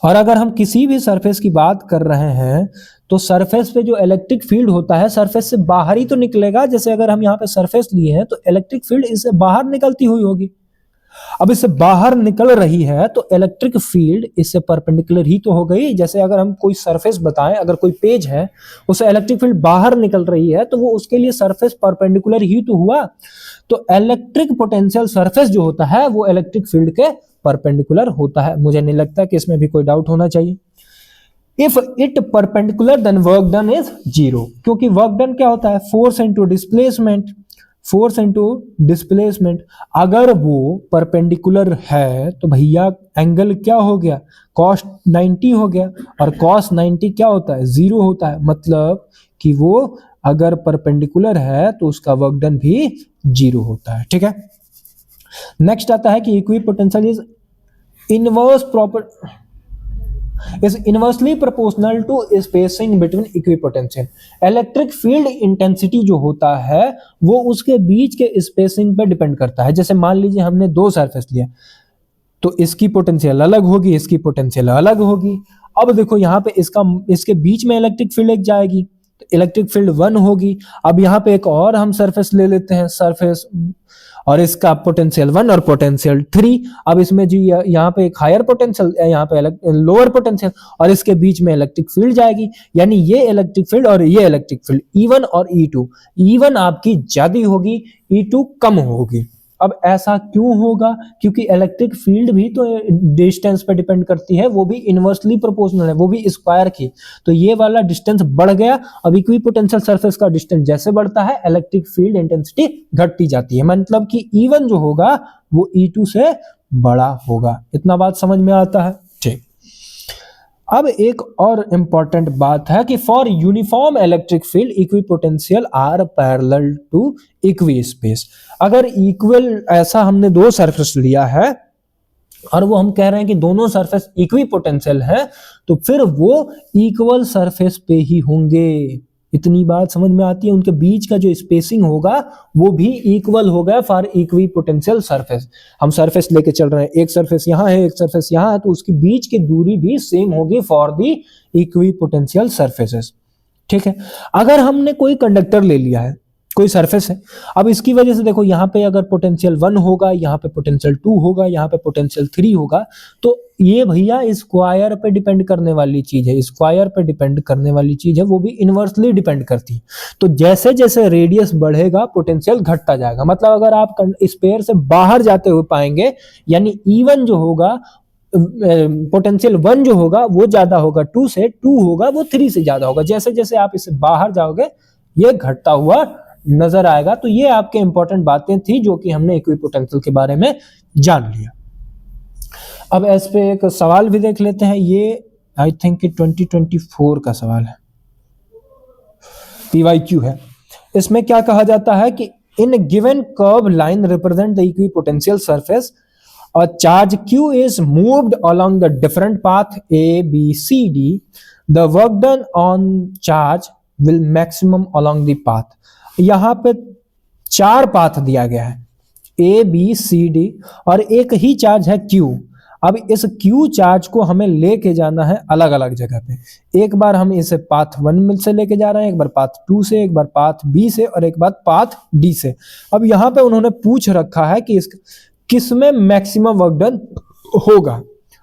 और अगर हम किसी भी सरफेस की बात कर रहे हैं तो सरफेस पे जो इलेक्ट्रिक फील्ड होता है सरफेस से बाहर ही तो निकलेगा। जैसे अगर हम यहाँ पे सरफेस लिए हैं तो इलेक्ट्रिक फील्ड इससे बाहर निकलती हुई होगी। अब इससे बाहर निकल रही है तो इलेक्ट्रिक फील्ड इससे परपेंडिकुलर ही तो हो गई। जैसे अगर हम कोई सरफेस बताएं, अगर कोई पेज है, उससे इलेक्ट्रिक फील्ड बाहर निकल रही है तो वो उसके लिए सरफेस परपेंडिकुलर ही तो हुआ। तो इलेक्ट्रिक पोटेंशियल सरफेस जो होता है वो इलेक्ट्रिक फील्ड के परपेंडिकुलर होता है। मुझे नहीं लगता कि इसमें भी कोई डाउट होना चाहिए। If it perpendicular then work done is zero, क्योंकि वर्क डन क्या होता है, force into displacement, force into displacement. अगर वो परपेंडिकुलर है तो भैया एंगल क्या हो गया, cos 90 हो गया, और cos 90 क्या होता है, जीरो होता है, मतलब कि वो अगर परपेंडिकुलर है तो उसका वर्क डन भी जीरो होता है। ठीक है, नेक्स्ट आता है कि equipotential is inversely proportional to spacing between equipotential. Electric field intensity जो होता है वो उसके बीच के स्पेसिंग पे डिपेंड करता है। जैसे मान लीजिए हमने दो सरफेस लिया, तो इसकी पोटेंशियल अलग होगी, इसकी पोटेंशियल अलग होगी। अब देखो यहाँ पे इसके बीच में इलेक्ट्रिक फील्ड एक जाएगी, तो इलेक्ट्रिक फील्ड 1 होगी। अब यहाँ पे एक और हम सरफेस ले लेते हैं, सरफेस, और इसका पोटेंशियल 1 और पोटेंशियल 3। अब इसमें जी यहाँ पे एक हायर पोटेंशियल, यहाँ पे लोअर पोटेंशियल, और इसके बीच में इलेक्ट्रिक फील्ड जाएगी, यानी ये इलेक्ट्रिक फील्ड और ये इलेक्ट्रिक फील्ड E1 और E2, E1 आपकी ज्यादा होगी, E2 कम होगी। अब ऐसा क्यों होगा, क्योंकि इलेक्ट्रिक फील्ड भी तो डिस्टेंस पे डिपेंड करती है, वो भी इनवर्सली प्रोपोर्शनल है, वो भी स्क्वायर की। तो ये वाला डिस्टेंस बढ़ गया। अब इक्विपोटेंशियल सरफेस का डिस्टेंस जैसे बढ़ता है इलेक्ट्रिक फील्ड इंटेंसिटी घटती जाती है, मतलब कि E1 जो होगा वो E2 से बड़ा होगा। इतना बात समझ में आता है। ठीक, अब एक और इंपॉर्टेंट बात है कि for uniform electric field equipotential are parallel to equispace. अगर इक्वल, ऐसा हमने दो सरफेस लिया है और वो हम कह रहे हैं कि दोनों सरफेस इक्विपोटेंशियल है, तो फिर वो इक्वल सरफेस पे ही होंगे। इतनी बात समझ में आती है, उनके बीच का जो स्पेसिंग होगा वो भी इक्वल होगा फॉर इक्विपोटेंशियल सरफेस। हम सरफेस लेके चल रहे हैं, एक सरफेस यहाँ है, एक सरफेस यहाँ है, तो उसकी बीच की दूरी भी सेम होगी फॉर दी इक्विपोटेंशियल सरफेसेस। ठीक है, अगर हमने कोई कंडक्टर ले लिया है, कोई सरफेस है, अब इसकी वजह से देखो यहाँ पे अगर पोटेंशियल 1 होगा, यहाँ पे पोटेंशियल 2 होगा, यहाँ पे पोटेंशियल 3 होगा, तो ये भैया स्क्वायर पे डिपेंड करने वाली चीज है, स्क्वायर पे डिपेंड करने वाली चीज है, वो भी इनवर्सली डिपेंड करती है। तो जैसे जैसे रेडियस बढ़ेगा पोटेंशियल घटता जाएगा। मतलब अगर आप स्पेयर से बाहर जाते हुए पाएंगे, यानी E1 जो होगा, पोटेंशियल 1 जो होगा वो ज्यादा होगा 2 से, 2 होगा वो 3 से ज्यादा होगा। जैसे जैसे आप इससे बाहर जाओगे ये घटता हुआ नजर आएगा। तो ये आपके इंपॉर्टेंट बातें थी जो कि हमने इक्विपोटेंशियल के बारे में जान लिया। अब इस पे एक सवाल भी देख लेते हैं, ये आई थिंक 2024 का सवाल है, PYQ है। इसमें क्या कहा जाता है कि in given curve line represent the equipotential surface, a charge Q is moved along the different path A, B, C, D. The work done on charge will maximum along the path. यहाँ पे 4 path दिया गया है, A, B, C, D, और एक ही charge है Q। अब इस Q चार्ज को हमें लेके जाना है अलग अलग जगह पे। एक बार हम इसे पाथ 1 में से लेके जा रहे हैं, एक बार पाथ 2 से, एक बार पाथ B से, और एक बार पाथ D से। अब यहाँ पे उन्होंने पूछ रखा है कि किसमें मैक्सिमम वर्क डन होगा।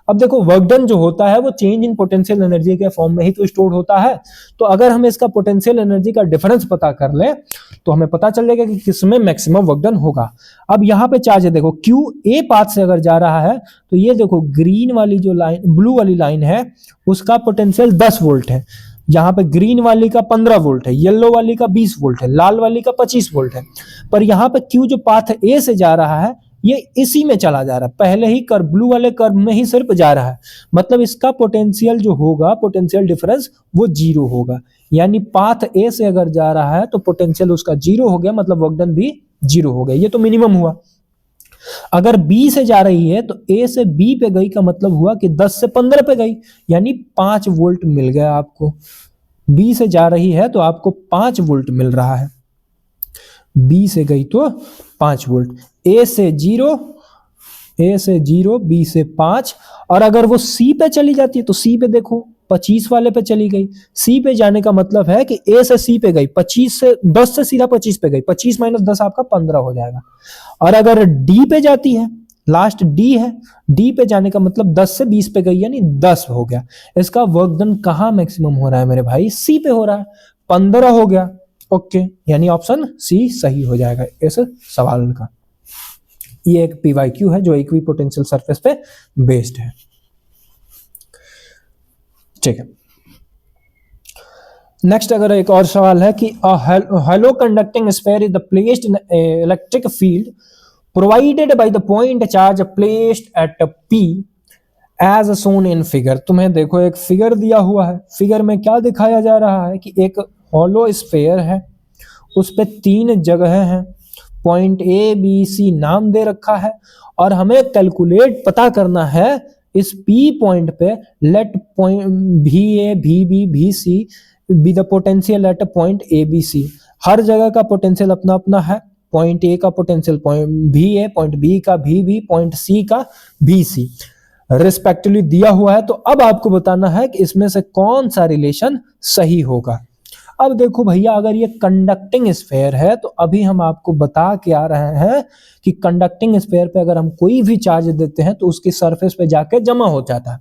अब देखो वर्क डन जो होता है वो चेंज इन पोटेंशियल एनर्जी के फॉर्म में ही तो स्टोर होता है। तो अगर हम इसका पोटेंशियल एनर्जी का डिफरेंस पता कर ले तो हमें पता चलेगा कि किसमें मैक्सिमम वर्क डन होगा। अब यहाँ पे चार्ज है देखो, क्यू ए पाथ से अगर जा रहा है तो ये देखो ग्रीन वाली जो लाइन, ब्लू वाली लाइन है, उसका पोटेंशियल 10 वोल्ट है। यहाँ पे ग्रीन वाली का 15 वोल्ट है, येलो वाली का 20 वोल्ट है, लाल वाली का 25 वोल्ट है। पर यहाँ पे क्यू जो पाथ ए से जा रहा है ये इसी में चला जा रहा है, पहले ही कर्व, ब्लू वाले कर्व में ही सिर्फ जा रहा है। मतलब इसका पोटेंशियल जो होगा, पोटेंशियल डिफरेंस वो 0 होगा। यानी पाथ ए से अगर जा रहा है तो पोटेंशियल उसका 0 हो गया, मतलब वर्क डन भी 0 हो गया। ये तो मिनिमम हुआ। अगर बी से जा रही है तो ए से बी पे गई का मतलब हुआ कि 10 से 15 पे गई, यानी 5 वोल्ट मिल गया आपको। बी से जा रही है तो आपको 5 वोल्ट मिल रहा है, बी से गई तो 5 वोल्ट। ए से 0, बी से 5, और अगर वो सी पे चली जाती है तो सी पे देखो 25 वाले पे चली गई। सी पे जाने का मतलब है कि ए से सी पे गई, 25 से 10 से सीधा 25 पे गई, 25 माइनस 10 आपका 15 हो जाएगा। और अगर डी पे जाती है, लास्ट डी है, डी पे जाने का मतलब 10 से 20 पे गई, यानी 10 हो गया। इसका वर्क डन कहाँ मैक्सिमम हो रहा है मेरे भाई? सी पे हो रहा है, 15 हो गया। ओके, यानी ऑप्शन सी सही हो जाएगा इस सवाल का। ये एक PYQ है जो इक्विपोटेंशियल सरफेस पे बेस्ड है। ठीक है, नेक्स्ट अगर एक और सवाल है कि hollow conducting sphere is the placed in electric field provided by the point charge placed at P as shown in figure. तुम्हें देखो एक फिगर दिया हुआ है, फिगर में क्या दिखाया जा रहा है कि एक हॉलो स्फीयर है, उस पे 3 जगह हैं, पॉइंट A B C नाम दे रखा है और हमें कैलकुलेट पता करना है इस P पॉइंट पे let point VA VB VC be the potential at point ABC। हर जगह का पोटेंशियल अपना अपना है, पॉइंट A का potential point VA, point B का VB, पॉइंट C का VC रिस्पेक्टिवली दिया हुआ है। तो अब आपको बताना है कि इसमें से कौन सा रिलेशन सही होगा। अब देखो भैया, अगर ये कंडक्टिंग स्फीयर है तो अभी हम आपको बता के आ रहे हैं कि कंडक्टिंग स्फीयर पे अगर हम कोई भी चार्ज देते हैं तो उसकी सरफेस पे जाके जमा हो जाता है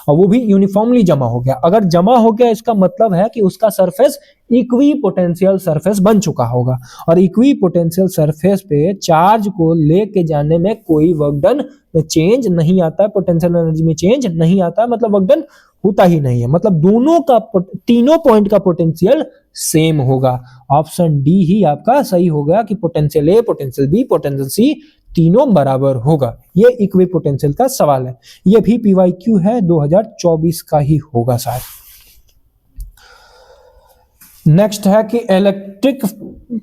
और वो भी यूनिफॉर्मली जमा हो गया। अगर जमा हो गया इसका मतलब है कि उसका सरफेस इक्वी पोटेंशियल सरफेस बन चुका होगा और इक्वी पोटेंशियल सरफेस पे चार्ज को लेके जाने में कोई वर्क डन चेंज नहीं आता है, पोटेंशियल एनर्जी में चेंज नहीं आता है, मतलब वर्क डन होता ही नहीं है, मतलब दोनों का तीनों पॉइंट का पोटेंशियल सेम होगा। ऑप्शन डी ही आपका सही होगा कि पोटेंशियल ए, पोटेंशियल बी, पोटेंशियल सी तीनों बराबर होगा। ये इक्वी पोटेंशियल का सवाल है, ये भी PYQ है 2024 का ही होगा शायद। नेक्स्ट है कि electric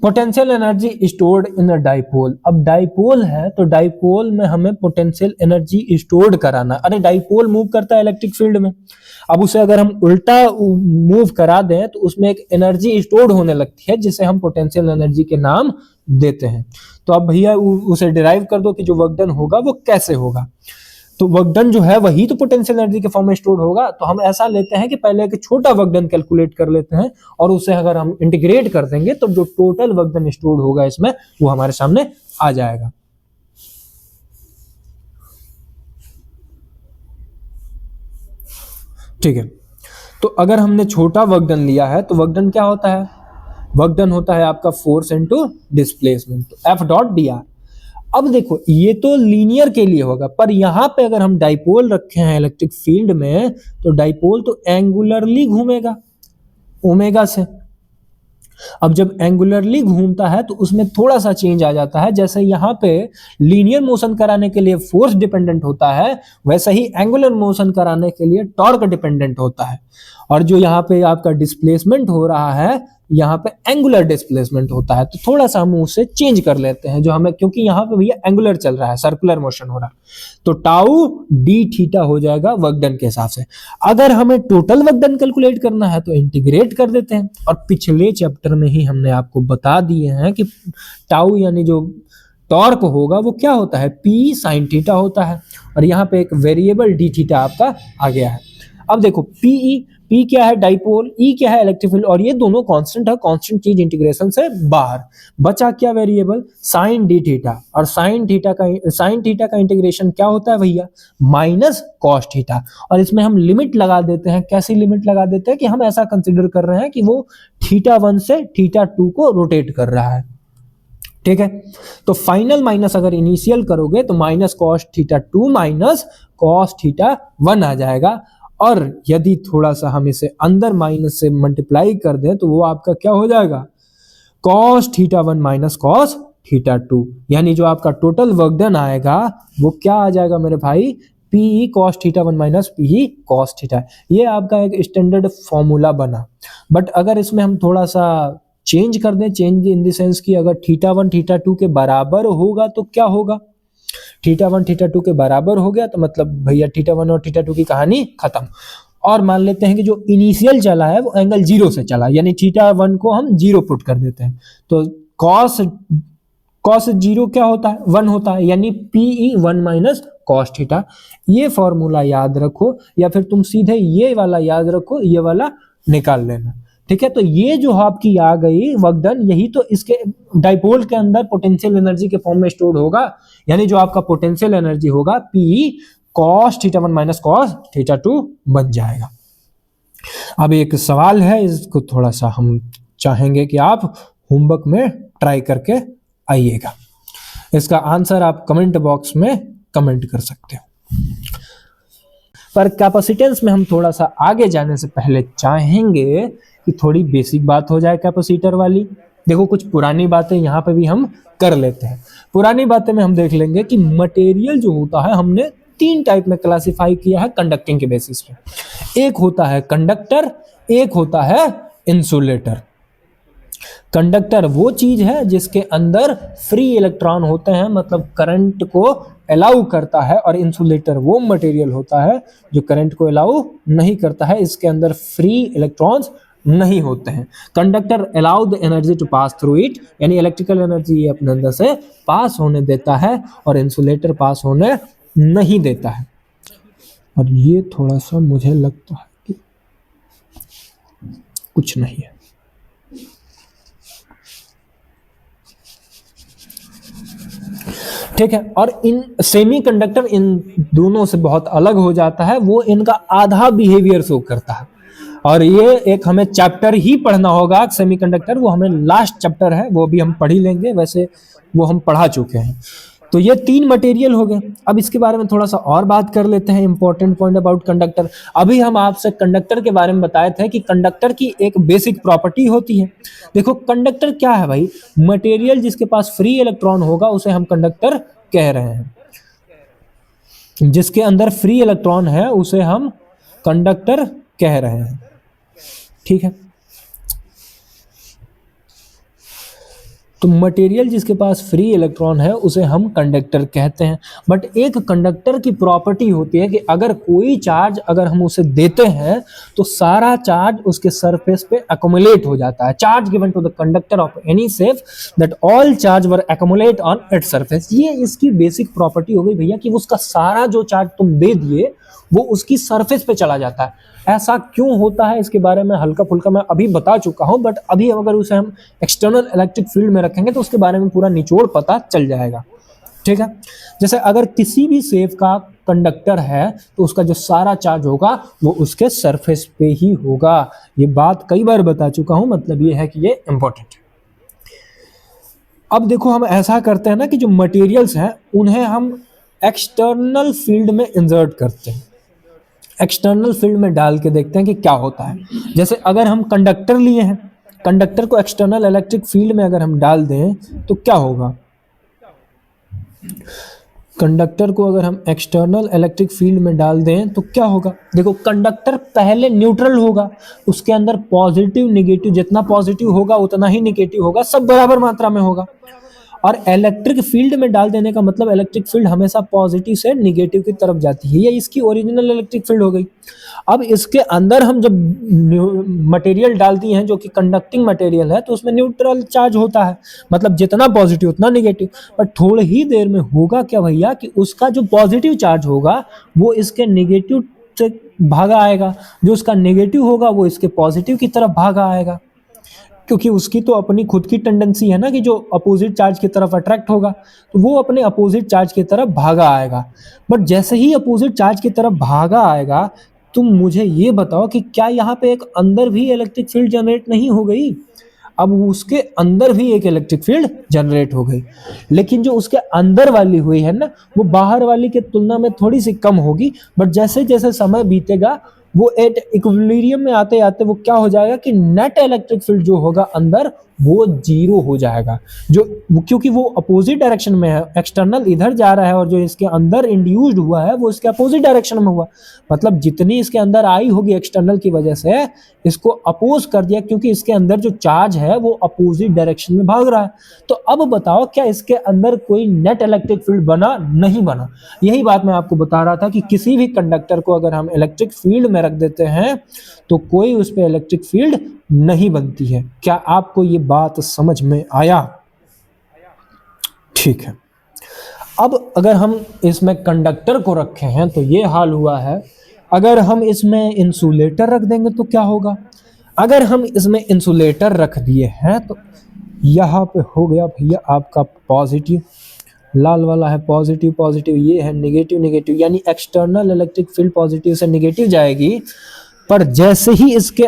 potential energy stored in dipole. अब डाइपोल है तो डाइपोल में हमें पोटेंशियल एनर्जी स्टोर्ड कराना। अरे डाइपोल मूव करता है इलेक्ट्रिक फील्ड में, अब उसे अगर हम उल्टा मूव करा दें तो उसमें एक एनर्जी स्टोर्ड होने लगती है जिसे हम पोटेंशियल एनर्जी के नाम देते हैं। तो अब भैया उसे डिराइव कर दो कि जो वर्क डन होगा वो कैसे होगा। तो वर्क डन जो है वही तो पोटेंशियल एनर्जी के फॉर्म में स्टोर होगा। तो हम ऐसा लेते हैं कि पहले एक छोटा वर्क डन कैलकुलेट कर लेते हैं और उसे अगर हम इंटीग्रेट कर देंगे तो जो टोटल वर्क डन स्टोर होगा इसमें वो हमारे सामने आ जाएगा। ठीक है, तो अगर हमने छोटा वर्क डन लिया है तो वर्क डन क्या होता है, वर्क डन होता है आपका फोर्स इनटू डिस्प्लेसमेंट, तो F डॉट dr। अब देखो ये तो लीनियर के लिए होगा, पर यहां पे अगर हम डाइपोल रखे हैं इलेक्ट्रिक फील्ड में तो डाइपोल तो एंगुलरली घूमेगा ओमेगा से। अब जब एंगुलरली घूमता है तो उसमें थोड़ा सा चेंज आ जाता है। जैसे यहाँ पे लीनियर मोशन कराने के लिए फोर्स डिपेंडेंट होता है, वैसे ही एंगुलर मोशन कराने के लिए टॉर्क डिपेंडेंट होता है। और जो यहाँ पे आपका डिस्प्लेसमेंट हो रहा है, यहाँ पे एंगुलर डिस्प्लेसमेंट होता है। तो थोड़ा सा हम उसे चेंज कर लेते हैं, जो हमें, क्योंकि यहाँ पे भैया एंगुलर चल रहा है, सर्कुलर मोशन हो रहा है, तो टाउ डी थीटा हो जाएगा वर्क डन के हिसाब से। अगर हमें टोटल वर्क डन कैलकुलेट करना है तो इंटीग्रेट कर देते हैं। और पिछले चैप्टर में ही हमने आपको बता दिए हैं कि टाउ यानी जो टॉर्क होगा वो क्या होता है, पी साइन थीटा होता है। और यहाँ पे एक वेरिएबल डी थीटा आपका आ गया है। अब देखो पी क्या है डाइपोल, ई क्या है इलेक्ट्रिक फील्ड, और ये दोनों कांस्टेंट है, कांस्टेंट चीज इंटीग्रेशन से बाहर। बचा क्या वेरिएबल, साइन डी थीटा। और साइन थीटा का इंटीग्रेशन क्या होता है भैया, माइनस कॉस थीटा। और इसमें हम लिमिट लगा देते हैं। कैसी लिमिट लगा देते हैं कि हम ऐसा कंसिडर कर रहे हैं कि वो θ1 से θ2 को रोटेट कर रहा है। ठीक है, तो फाइनल माइनस अगर इनिशियल करोगे तो माइनस कॉस θ2 माइनस कॉस θ1 आ जाएगा। और यदि थोड़ा सा हम इसे अंदर माइनस से मल्टीप्लाई कर दें तो वो आपका क्या हो जाएगा, कॉस θ1 माइनस कॉस θ2। यानी जो आपका टोटल वर्क डन आएगा वो क्या आ जाएगा मेरे भाई, P cos θ1 minus P cos θ। ये आपका एक स्टैंडर्ड फॉर्मूला बना। बट अगर इसमें हम थोड़ा सा चेंज कर दें, चेंज इन द सेंस कि अगर θ1 θ2 के बराबर होगा तो क्या होगा, θ1 θ2 के बराबर हो गया तो मतलब भैया θ1 और θ2 की कहानी खत्म। और मान लेते हैं कि जो इनिशियल चला है वो एंगल 0 से चला, यानी θ1 को हम 0 पुट कर देते हैं। तो cos 0 क्या होता है, 1 होता है, यानी PE 1 माइनस कॉस थीटा। ये फॉर्मूला याद रखो, या फिर तुम सीधे ये वाला याद रखो, ये वाला निकाल लेना। ठीक है, तो ये जो आपकी आ गई वर्क डन, यही तो इसके डाइपोल के अंदर पोटेंशियल एनर्जी के फॉर्म में स्टोर होगा। यानी जो आपका पोटेंशियल एनर्जी होगा पी कॉस θ1 माइनस कॉस θ2 बन जाएगा। अब एक सवाल है, इसको थोड़ा सा हम चाहेंगे कि आप होमवर्क में ट्राई करके आइएगा। इसका आंसर आप कमेंट बॉक्स में कमेंट कर सकते हो। पर कैपेसिटेंस में हम थोड़ा सा आगे जाने से पहले चाहेंगे कि थोड़ी बेसिक बात हो जाए कैपेसिटर वाली। देखो कुछ पुरानी बातें यहाँ पे भी हम कर लेते हैं। पुरानी बातें में हम देख लेंगे कि मटेरियल जो होता है हमने 3 टाइप में क्लासिफाई किया है कंडक्टिंग के बेसिस पे। एक होता है कंडक्टर, एक होता है इंसुलेटर। कंडक्टर वो चीज है जिसके अंदर फ्री इलेक्ट्रॉन होते हैं, मतलब करंट को अलाउ करता है, और इंसुलेटर वो मटेरियल होता है जो करंट को अलाउ नहीं करता है, इसके अंदर फ्री इलेक्ट्रॉन्स नहीं होते हैं। Conductor allow the energy to pass through it, यानी इलेक्ट्रिकल एनर्जी ये अपने अंदर से पास होने देता है, और इंसुलेटर पास होने नहीं देता है। और ये थोड़ा सा मुझे लगता है कि कुछ नहीं है। ठीक है, और इन सेमी कंडक्टर इन दोनों से बहुत अलग हो जाता है, वो इनका आधा बिहेवियर शो करता है। और ये एक हमें चैप्टर ही पढ़ना होगा सेमीकंडक्टर, वो हमें लास्ट चैप्टर है, वो भी हम पढ़ ही लेंगे, वैसे वो हम पढ़ा चुके हैं। तो ये 3 मटेरियल हो गए। अब इसके बारे में थोड़ा सा और बात कर लेते हैं, इंपॉर्टेंट पॉइंट अबाउट कंडक्टर। अभी हम आपसे कंडक्टर के बारे में बताए थे कि कंडक्टर की एक बेसिक प्रॉपर्टी होती है। देखो कंडक्टर क्या है भाई, मटेरियल जिसके पास फ्री इलेक्ट्रॉन होगा उसे हम कंडक्टर कह रहे हैं। जिसके अंदर फ्री इलेक्ट्रॉन है उसे हम कंडक्टर कह रहे हैं। ठीक है, तो मटेरियल जिसके पास फ्री इलेक्ट्रॉन है उसे हम कंडक्टर कहते हैं। बट एक कंडक्टर की प्रॉपर्टी होती है कि अगर कोई चार्ज अगर हम उसे देते हैं तो सारा चार्ज उसके सरफेस पे अकोमुलेट हो जाता है। Charge given to the conductor of any shape that all charge were accumulate on its surface. ये इसकी बेसिक प्रॉपर्टी हो गई भैया कि उसका सारा जो चार्ज तुम दे दिए वो उसकी सरफेस पे चला जाता है। ऐसा क्यों होता है इसके बारे में हल्का फुल्का मैं अभी बता चुका हूं, बट अभी अगर उसे हम एक्सटर्नल इलेक्ट्रिक फील्ड में रखेंगे तो उसके बारे में पूरा निचोड़ पता चल जाएगा। ठीक है, जैसे अगर किसी भी शेप का कंडक्टर है तो उसका जो सारा चार्ज होगा वो उसके सरफेस पे ही होगा। ये बात कई बार बता चुका हूं, मतलब ये है कि ये इंपॉर्टेंट है। अब देखो हम ऐसा करते हैं ना कि जो मटेरियल्स हैं उन्हें हम एक्सटर्नल फील्ड में इंसर्ट करते हैं, एक्सटर्नल फील्ड में डाल के देखते हैं कि क्या होता है। जैसे अगर हम कंडक्टर लिए हैं, कंडक्टर को एक्सटर्नल इलेक्ट्रिक फील्ड में अगर हम डाल दें तो क्या होगा। कंडक्टर को अगर हम एक्सटर्नल इलेक्ट्रिक फील्ड में डाल दें तो क्या होगा। देखो कंडक्टर पहले न्यूट्रल होगा, उसके अंदर पॉजिटिव निगेटिव, जितना पॉजिटिव होगा उतना ही निगेटिव होगा, सब बराबर मात्रा में होगा। और इलेक्ट्रिक फील्ड में डाल देने का मतलब इलेक्ट्रिक फील्ड हमेशा पॉजिटिव से निगेटिव की तरफ जाती है, ये इसकी ओरिजिनल इलेक्ट्रिक फील्ड हो गई। अब इसके अंदर हम जब मटेरियल डालती हैं जो कि कंडक्टिंग मटेरियल है तो उसमें न्यूट्रल चार्ज होता है, मतलब जितना पॉजिटिव उतना निगेटिव। पर थोड़ी ही देर में होगा क्या भैया कि उसका जो पॉजिटिव चार्ज होगा वो इसके निगेटिव से भागा आएगा, जो उसका नेगेटिव होगा वो इसके पॉजिटिव की तरफ भागा आएगा, क्योंकि उसकी तो अपनी खुद की टेंडेंसी है ना कि जो अपोजिट चार्ज की तरफ अट्रैक्ट होगा तो वो अपने अपोजिट चार्ज की तरफ भागा आएगा। बट जैसे ही अपोजिट चार्ज की तरफ भागा आएगा तुम मुझे ये बताओ कि क्या यहाँ पे एक अंदर भी इलेक्ट्रिक फील्ड जनरेट नहीं हो गई। अब उसके अंदर भी एक इलेक्ट्रिक फील्ड जनरेट हो गई, लेकिन जो उसके अंदर वाली हुई है ना वो बाहर वाली की तुलना में थोड़ी सी कम होगी। बट जैसे जैसे समय बीतेगा वो एट इक्विलिब्रियम में आते आते वो क्या हो जाएगा कि नेट इलेक्ट्रिक फील्ड जो होगा अंदर वो 0 हो जाएगा, जो क्योंकि वो अपोजिट डायरेक्शन में है, एक्सटर्नल इधर जा रहा है और जो इसके अंदर इंड्यूस्ड हुआ है वो इसके अपोजिट डायरेक्शन में हुआ। मतलब जितनी इसके अंदर आई होगी एक्सटर्नल की वजह से इसको अपोज कर दिया, क्योंकि इसके अंदर जो चार्ज है वो अपोजिट डायरेक्शन में भाग रहा है। तो अब बताओ क्या इसके अंदर कोई नेट इलेक्ट्रिक फील्ड बना? नहीं बना। यही बात मैं आपको बता रहा था कि किसी भी कंडक्टर को अगर हम इलेक्ट्रिक फील्ड में रख देते हैं तो कोई उस पर इलेक्ट्रिक फील्ड नहीं बनती है। क्या आपको ये बात समझ में आया? ठीक है, अब अगर हम इसमें कंडक्टर को रखे हैं तो ये हाल हुआ है। अगर हम इसमें इंसुलेटर रख देंगे तो क्या होगा। अगर हम इसमें इंसुलेटर रख दिए हैं तो यहाँ पे हो गया भैया आपका पॉजिटिव, लाल वाला है पॉजिटिव पॉजिटिव, ये है नेगेटिव नेगेटिव, यानी एक्सटर्नल इलेक्ट्रिक फील्ड पॉजिटिव से नेगेटिव जाएगी। पर जैसे ही इसके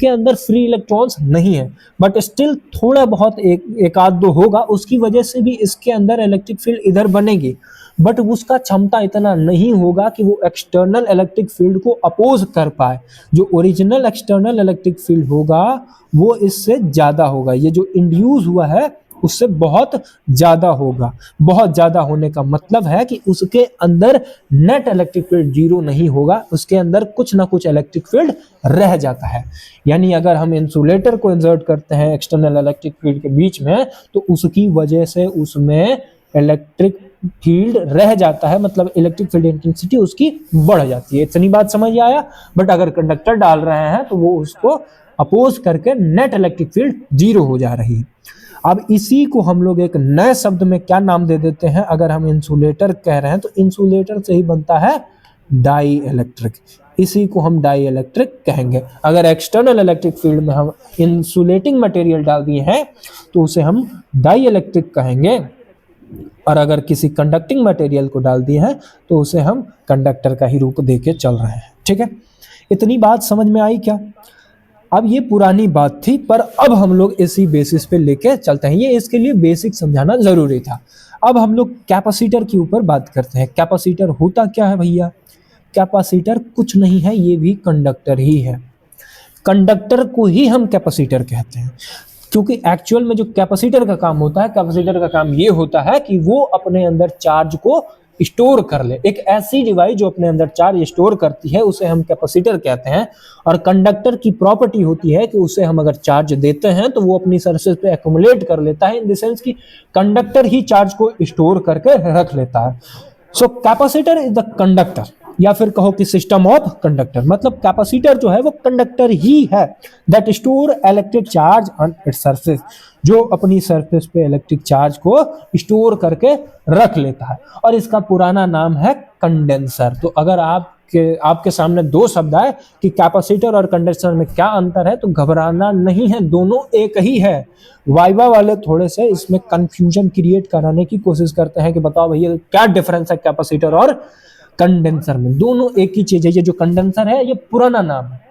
अंदर फ्री इलेक्ट्रॉन्स नहीं है, बट स्टिल थोड़ा बहुत एक आध दो होगा, उसकी वजह से भी इसके अंदर इलेक्ट्रिक फील्ड इधर बनेगी। बट उसका क्षमता इतना नहीं होगा कि वो एक्सटर्नल इलेक्ट्रिक फील्ड को अपोज कर पाए। जो ओरिजिनल एक्सटर्नल इलेक्ट्रिक फील्ड होगा वो इससे ज्यादा होगा, ये जो इंड्यूस हुआ है उससे बहुत ज्यादा होगा। बहुत ज्यादा होने का मतलब है कि उसके अंदर नेट इलेक्ट्रिक फील्ड जीरो नहीं होगा, उसके अंदर कुछ ना कुछ इलेक्ट्रिक फील्ड रह जाता है। यानी अगर हम इंसुलेटर को इंसर्ट करते हैं एक्सटर्नल इलेक्ट्रिक फील्ड के बीच में तो उसकी वजह से उसमें इलेक्ट्रिक फील्ड रह जाता है, मतलब इलेक्ट्रिक फील्ड इंटेंसिटी उसकी बढ़ जाती है। इतनी बात समझ आया। बट अगर कंडक्टर डाल रहे हैं तो वो उसको अपोज करके नेट इलेक्ट्रिक फील्ड जीरो हो जा रही है। अब इसी को हम लोग एक नए शब्द में क्या नाम दे देते हैं, अगर हम इंसुलेटर कह रहे हैं तो इंसुलेटर से ही बनता है डाई इलेक्ट्रिक, इसी को हम डाई इलेक्ट्रिक कहेंगे। अगर एक्सटर्नल इलेक्ट्रिक फील्ड में हम इंसुलेटिंग मटेरियल डाल दिए हैं तो उसे हम डाई इलेक्ट्रिक कहेंगे, और अगर किसी कंडक्टिंग मटेरियल को डाल दिए हैं तो उसे हम कंडक्टर का ही रूप देके चल रहे हैं। ठीक है, इतनी बात समझ में आई क्या? अब ये पुरानी बात थी, पर अब हम लोग इसी बेसिस पे लेके चलते हैं, ये इसके लिए बेसिक समझाना जरूरी था। अब हम लोग कैपेसिटर के ऊपर बात करते हैं। कैपेसिटर होता क्या है भैया? कैपेसिटर कुछ नहीं है, ये भी कंडक्टर ही है। कंडक्टर को ही हम कैपेसिटर कहते हैं, क्योंकि एक्चुअल में जो कैपेसिटर का काम होता है, कैपेसिटर का काम ये होता है कि वो अपने अंदर चार्ज को स्टोर कर ले। एक ऐसी डिवाइस जो अपने अंदर चार्ज स्टोर करती है उसे हम कैपेसिटर कहते हैं। और कंडक्टर की प्रॉपर्टी होती है कि उसे हम अगर चार्ज देते हैं तो वो अपनी सरफेस पे एक्युमुलेट कर लेता है, इन द सेंस कि कंडक्टर ही चार्ज को स्टोर करके रख लेता है। सो कैपेसिटर इज द कंडक्टर, या फिर कहो कि सिस्टम ऑफ कंडक्टर। मतलब कैपेसिटर जो है वो कंडक्टर ही है that store electric charge on its surface, जो अपनी सरफेस पे इलेक्ट्रिक चार्ज को स्टोर करके रख लेता है। और इसका पुराना नाम है कंडेंसर। तो अगर आपके सामने दो शब्द आए कि कैपेसिटर और कंडेंसर में क्या अंतर है तो घबराना नहीं है, दोनों एक ही है। वाइवा वाले थोड़े से इसमें कंफ्यूजन क्रिएट कराने की कोशिश करते हैं कि बताओ भैया क्या डिफरेंस है कैपेसिटर और कंडेंसर में। दोनों एक ही चीज है। ये जो कंडेंसर है ये पुराना नाम है।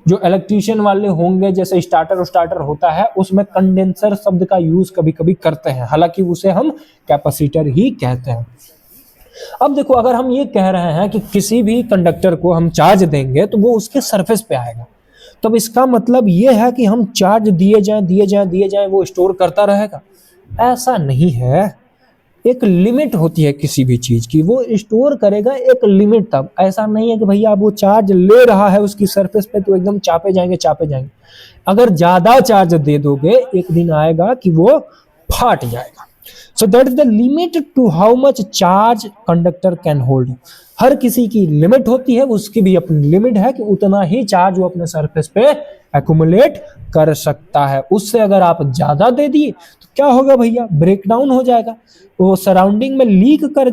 जो इलेक्ट्रिशियन वाले होंगे, जैसे स्टार्टर होता है, उसमें कंडेंसर शब्द का यूज कभी कभी करते हैं, हालांकि उसे हम कैपेसिटर ही कहते हैं। अब देखो, अगर हम ये कह रहे हैं कि किसी भी कंडक्टर को हम चार्ज देंगे तो वो उसके सरफेस पे आएगा, तब इसका मतलब ये है कि हम चार्ज दिए जाएं वो स्टोर करता रहेगा। ऐसा नहीं है। एक लिमिट होती है किसी भी चीज की, वो स्टोर करेगा एक लिमिट तक। ऐसा नहीं है कि भैया अब वो चार्ज ले रहा है उसकी सरफेस पे तो एकदम चापे जाएंगे। अगर ज्यादा चार्ज दे दोगे एक दिन आएगा कि वो फाट जाएगा। So that is the limit to how much charge conductor can hold. हर किसी की लिमिट होती है, उसकी भी अपनी लिमिट है कि उतना ही चार्ज वो अपने सरफेस पे एक्युमुलेट कर सकता है। उससे अगर आप ज्यादा दे दिए तो क्या होगा भैया? ब्रेक डाउन हो जाएगा, वो सराउंडिंग में लीक कर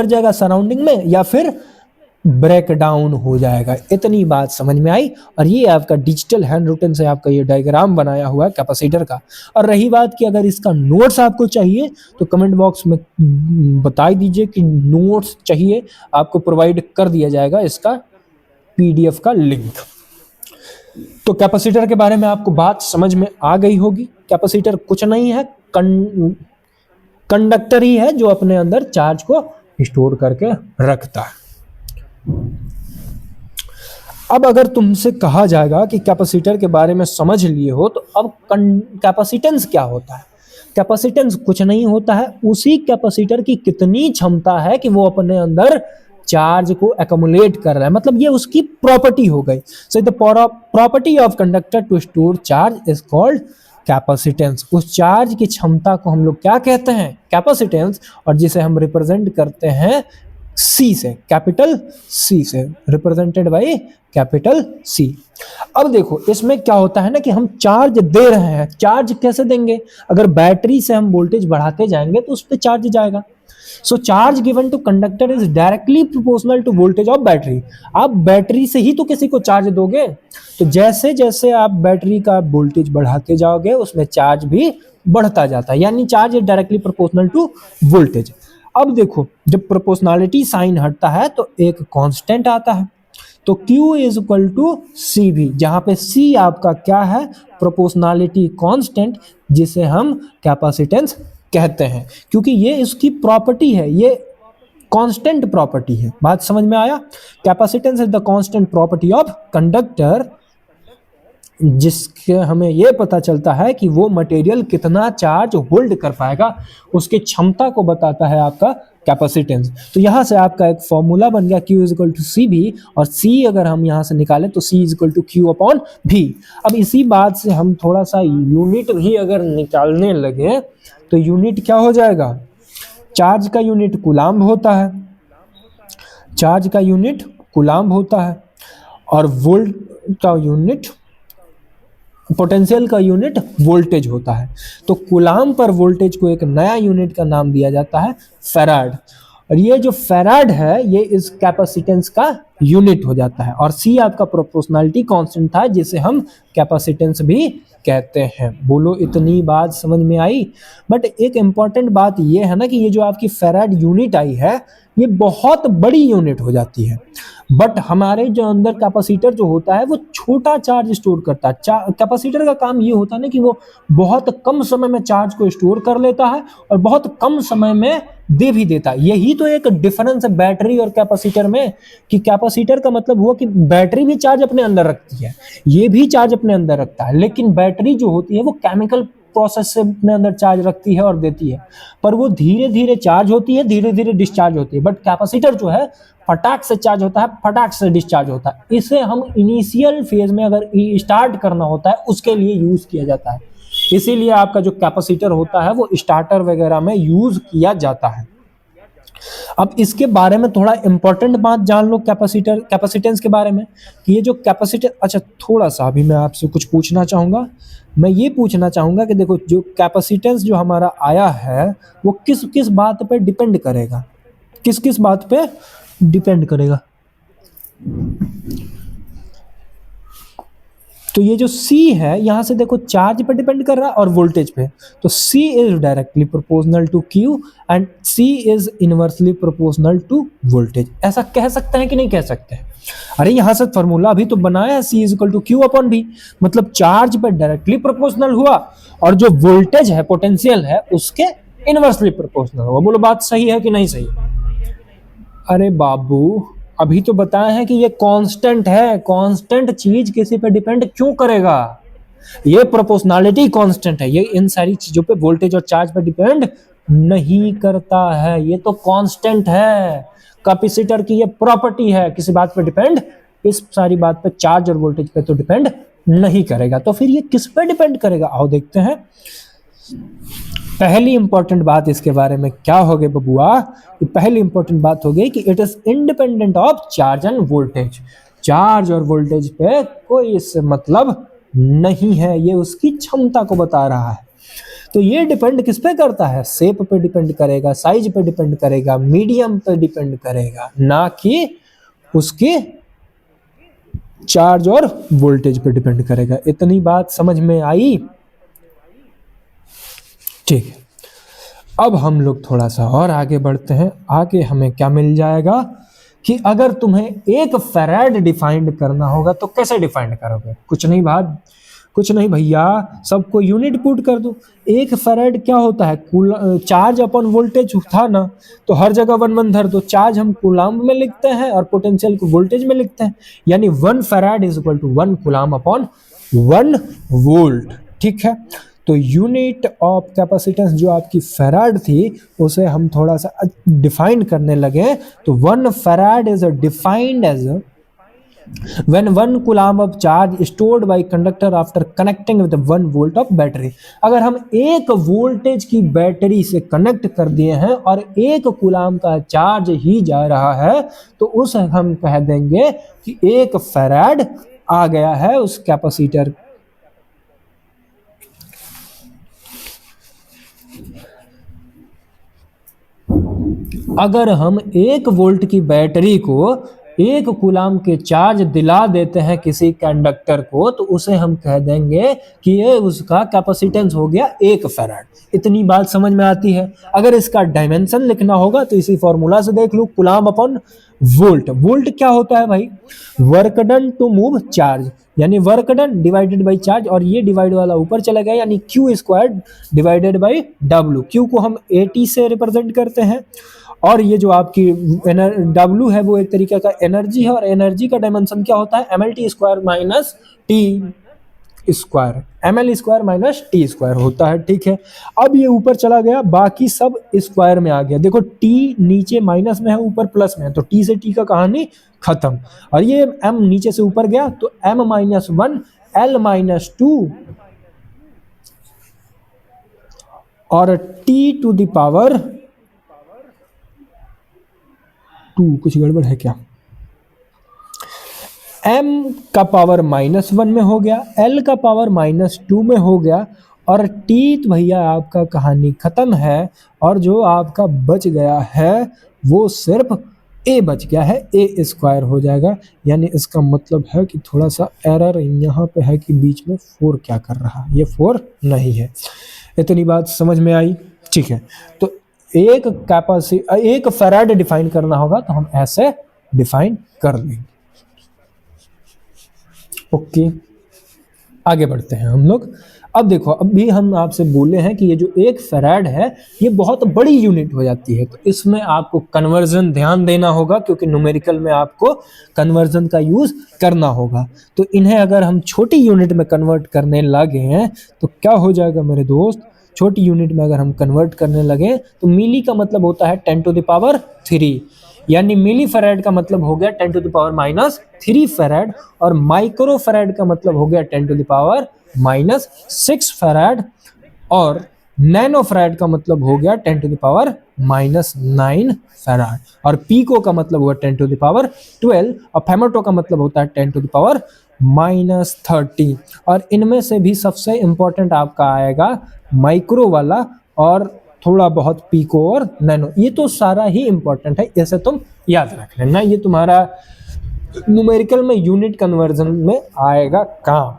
जाएगा सराउंडिंग में, या फिर ब्रेक डाउन हो जाएगा। इतनी बात समझ में आई। और ये आपका डिजिटल हैंड रिटन से आपका ये डायग्राम बनाया हुआ है कैपेसिटर का। और रही बात कि अगर इसका नोट्स आपको चाहिए तो कमेंट बॉक्स में बता दीजिए कि नोट्स चाहिए, आपको प्रोवाइड कर दिया जाएगा इसका पीडीएफ का लिंक। तो कैपेसिटर के बारे में आपको बात समझ में आ गई होगी। कैपेसिटर कुछ नहीं है, कंडक्टर ही है जो अपने अंदर चार्ज को स्टोर करके रखता है। अब अगर तुमसे कहा जाएगा कि कैपेसिटर के बारे में समझ लिए हो तो अब कैपेसिटेंस क्या होता है? कैपेसिटेंस कुछ नहीं होता है, उसी कैपेसिटर की कितनी क्षमता है कि वो अपने अंदर चार्ज को एक्युमुलेट कर रहा है, मतलब ये उसकी प्रॉपर्टी हो गई। So the property of conductor to store charge is called capacitance. उस चार्ज की क्षमता को हम लोग क्या कहते हैं? कैपेसिटेंस। और जिसे हम रिप्रेजेंट करते हैं सी से, कैपिटल सी से, रिप्रेजेंटेड बाय कैपिटल सी। अब देखो इसमें क्या होता है ना कि हम चार्ज दे रहे हैं। चार्ज कैसे देंगे? अगर बैटरी से हम वोल्टेज बढ़ाते जाएंगे तो उस पर चार्ज जाएगा। So charge given to conductor is directly proportional to voltage of battery. आप बैटरी से ही तो किसी को चार्ज दोगे, तो जैसे जैसे आप बैटरी का वोल्टेज बढ़ाते जाओगे उसमें चार्ज भी बढ़ता जाता है, यानी charge is directly proportional to voltage. अब देखो, जब प्रोपोर्शनलिटी साइन हटता है तो एक कांस्टेंट आता है, तो Q इज इक्वल टू सी भी, जहां पे C आपका क्या है? प्रोपोर्शनलिटी कांस्टेंट, जिसे हम कैपेसिटेंस कहते हैं, क्योंकि ये इसकी प्रॉपर्टी है, ये कांस्टेंट प्रॉपर्टी है। बात समझ में आया? Capacitance is the constant property of conductor, जिसके हमें यह पता चलता है कि वो मटेरियल कितना चार्ज होल्ड कर पाएगा, उसकी क्षमता को बताता है आपका कैपेसिटेंस। तो यहां से आपका एक फॉर्मूला बन गया Q इज इक्वल टू सी भी, और C अगर हम यहां से निकालें तो C is equal to Q upon V. अब इसी बात से हम थोड़ा सा यूनिट भी अगर निकालने लगे तो यूनिट क्या हो जाएगा? चार्ज का यूनिट कूलाम्ब होता है, चार्ज का यूनिट कूलाम्ब होता है, और वोल्ट का यूनिट, पोटेंशियल का यूनिट वोल्टेज होता है। तो कूलाम्ब पर वोल्टेज को एक नया यूनिट का नाम दिया जाता है फैराड, और ये जो फैराड है ये इस कैपेसिटेंस का यूनिट हो जाता है। और C आपका प्रोपोर्शनैलिटी कांस्टेंट था, जिसे हम कैपेसिटेंस भी कहते हैं। बोलो इतनी बात समझ में आई? बट एक इंपॉर्टेंट बात ये है ना कि ये जो आपकी फैराड यूनिट आई है ये बहुत बड़ी यूनिट हो जाती है, बट हमारे जो अंदर कैपेसिटर जो होता है वो छोटा चार्ज स्टोर करता है। कैपेसिटर का काम ये होता है ना कि वो बहुत कम समय में चार्ज को स्टोर कर लेता है और बहुत कम समय में दे भी देता है। यही तो एक डिफरेंस है बैटरी और कैपेसिटर में, कि कैपेसिटर का मतलब हुआ कि बैटरी भी चार्ज अपने अंदर रखती है, ये भी चार्ज अपने अंदर रखता है, लेकिन बैटरी जो होती है वो केमिकल प्रोसेस से अपने अंदर चार्ज रखती है और देती है, पर वो धीरे धीरे चार्ज होती है, धीरे धीरे डिस्चार्ज होती है। बट कैपेसिटर जो है फटाक से चार्ज होता है, फटाक से डिस्चार्ज होता है। इसे हम इनिशियल फेज में अगर स्टार्ट करना होता है उसके लिए यूज किया जाता है, इसीलिए आपका जो कैपेसिटर होता है वो स्टार्टर वगैरह में यूज किया जाता है। अब इसके बारे में थोड़ा इंपॉर्टेंट बात जान लो कैपेसिटेंस के बारे में, कि ये जो कैपेसिटर, अच्छा थोड़ा सा अभी मैं आपसे कुछ पूछना चाहूंगा। मैं ये पूछना चाहूंगा कि देखो जो कैपेसिटेंस जो हमारा आया है वो किस किस बात पे डिपेंड करेगा, किस किस बात पे डिपेंड करेगा? तो ये जो C है यहां से देखो चार्ज पे डिपेंड कर रहा है और वोल्टेज पे। तो C is directly proportional to Q and C is inversely proportional to voltage. ऐसा कह सकते हैं कि नहीं कह सकते हैं? अरे यहां से फॉर्मूला भी तो बनाया है, C is equal to Q upon V, मतलब चार्ज पे डायरेक्टली प्रोपोर्शनल हुआ और जो वोल्टेज है, पोटेंशियल है, उसके इनवर्सली प्रोपोर्शनल हुआ। बोलो बात सही है कि नहीं सही? अरे बाबू अभी तो बताया है कि ये कांस्टेंट है, कांस्टेंट चीज किसी पे डिपेंड क्यों करेगा? ये प्रोपोर्शनैलिटी कांस्टेंट है, ये इन सारी चीजों पे वोल्टेज और चार्ज पे डिपेंड नहीं करता है, ये तो कांस्टेंट है। कैपेसिटर की ये प्रॉपर्टी है, किसी बात पे डिपेंड, इस सारी बात पे चार्ज और वोल्टेज पे तो डिपेंड नहीं करेगा। तो फिर ये किस पे डिपेंड करेगा? आओ देखते हैं। पहली इंपॉर्टेंट बात इसके बारे में क्या हो गई बबुआ? पहली इंपॉर्टेंट बात हो गई कि it is independent of charge end voltage. Charge और वोल्टेज पे कोई इससे मतलब नहीं है, ये उसकी क्षमता को बता रहा है। तो ये डिपेंड किस पे करता है? शेप पे डिपेंड करेगा, साइज पे डिपेंड करेगा, मीडियम पे डिपेंड करेगा, ना कि उसके चार्ज और वोल्टेज पे डिपेंड करेगा। इतनी बात समझ में आई? ठीक है, अब हम लोग थोड़ा सा और आगे बढ़ते हैं। आगे हमें क्या मिल जाएगा कि अगर तुम्हें एक फैराड डिफाइंड करना होगा तो कैसे डिफाइंड करोगे? कुछ नहीं बात, कुछ नहीं भैया, सबको यूनिट पुट कर दो। एक फैराड क्या होता है? चार्ज अपॉन वोल्टेज था ना, तो हर जगह 1 1 धर दो। चार्ज हम कूलाम्ब में लिखते हैं और पोटेंशियल को वोल्टेज में लिखते हैं, यानी 1 farad is equal to 1 coulomb upon 1 volt. ठीक है, तो यूनिट ऑफ कैपेसिटेंस जो आपकी फैराड थी उसे हम थोड़ा सा डिफाइन करने लगे। तो 1 farad is defined as when 1 coulomb of charge stored by conductor after connecting with 1 volt of battery। अगर हम 1 वोल्टेज की बैटरी से कनेक्ट कर दिए हैं और 1 कूलाम्ब का चार्ज ही जा रहा है तो उसे हम कह देंगे कि 1 फैराड आ गया है उस कैपेसिटर। अगर हम 1 वोल्ट की बैटरी को 1 कूलाम के चार्ज दिला देते हैं किसी कंडक्टर को, तो उसे हम कह देंगे कि ये उसका कैपेसिटेंस हो गया 1 फैराड। इतनी बात समझ में आती है। अगर इसका डायमेंशन लिखना होगा तो इसी फॉर्मूला से देख लो, कूलाम अपॉन वोल्ट। वोल्ट क्या होता है भाई? Work done to move charge, यानी work done divided by charge, और ये डिवाइड वाला ऊपर चला गया, यानी Q square divided by W. क्यू को हम एटी से रिप्रेजेंट करते हैं, और ये जो आपकी डब्ल्यू है वो एक तरीके का एनर्जी है, और एनर्जी का डायमेंशन क्या होता है? mlt square minus T square, ml square minus T square होता है। ठीक है, अब ये ऊपर चला गया, बाकी सब स्क्वायर में आ गया। देखो टी नीचे माइनस में है, ऊपर प्लस में है, तो टी से टी का कहानी खत्म। और ये m नीचे से ऊपर गया तो m माइनस 1 l माइनस 2 और t टू द पावर 2। कुछ गड़बड़ है क्या? m का पावर -1 में हो गया, l का पावर -2 में हो गया, और t तो भैया आपका कहानी खत्म है। और जो आपका बच गया है वो सिर्फ a बच गया है, a स्क्वायर हो जाएगा। यानी इसका मतलब है कि थोड़ा सा एरर यहाँ पे है कि बीच में 4 क्या कर रहा है, ये 4 नहीं है। इतनी बात समझ में आई? ठीक है, तो एक फैराड डिफाइन करना होगा तो हम ऐसे डिफाइन कर लेंगे। ओके, आगे बढ़ते हैं हम लोग। अब देखो, अभी हम आपसे बोले हैं कि ये जो 1 फैराड है ये बहुत बड़ी यूनिट हो जाती है, तो इसमें आपको कन्वर्जन ध्यान देना होगा, क्योंकि न्यूमेरिकल में आपको कन्वर्जन का यूज करना होगा। तो इन्हें अगर हम छोटी यूनिट में कन्वर्ट करने लगे हैं तो क्या हो जाएगा मेरे दोस्त? छोटी यूनिट में अगर हम कन्वर्ट करने लगे तो मिली का मतलब होता है 10 टू द पावर 3, यानी मिली फैराड का मतलब हो गया 10 टू द पावर -3 फैराड, और माइक्रो फैराड का मतलब हो गया 10 टू द पावर -6 फैराड, और नैनो फैराड का मतलब हो गया 10 टू द पावर -9 फैराड, और पीको का मतलब हुआ 10 टू द पावर 12, और फेमेटो का मतलब होता है 10 टू द पावर -30। और इनमें से भी सबसे इंपॉर्टेंट आपका आएगा माइक्रो वाला, और थोड़ा बहुत पीको और नैनो। ये तो सारा ही इंपॉर्टेंट है, इसे तुम याद रख लेना, ये तुम्हारा न्यूमेरिकल में यूनिट कन्वर्जन में आएगा काम।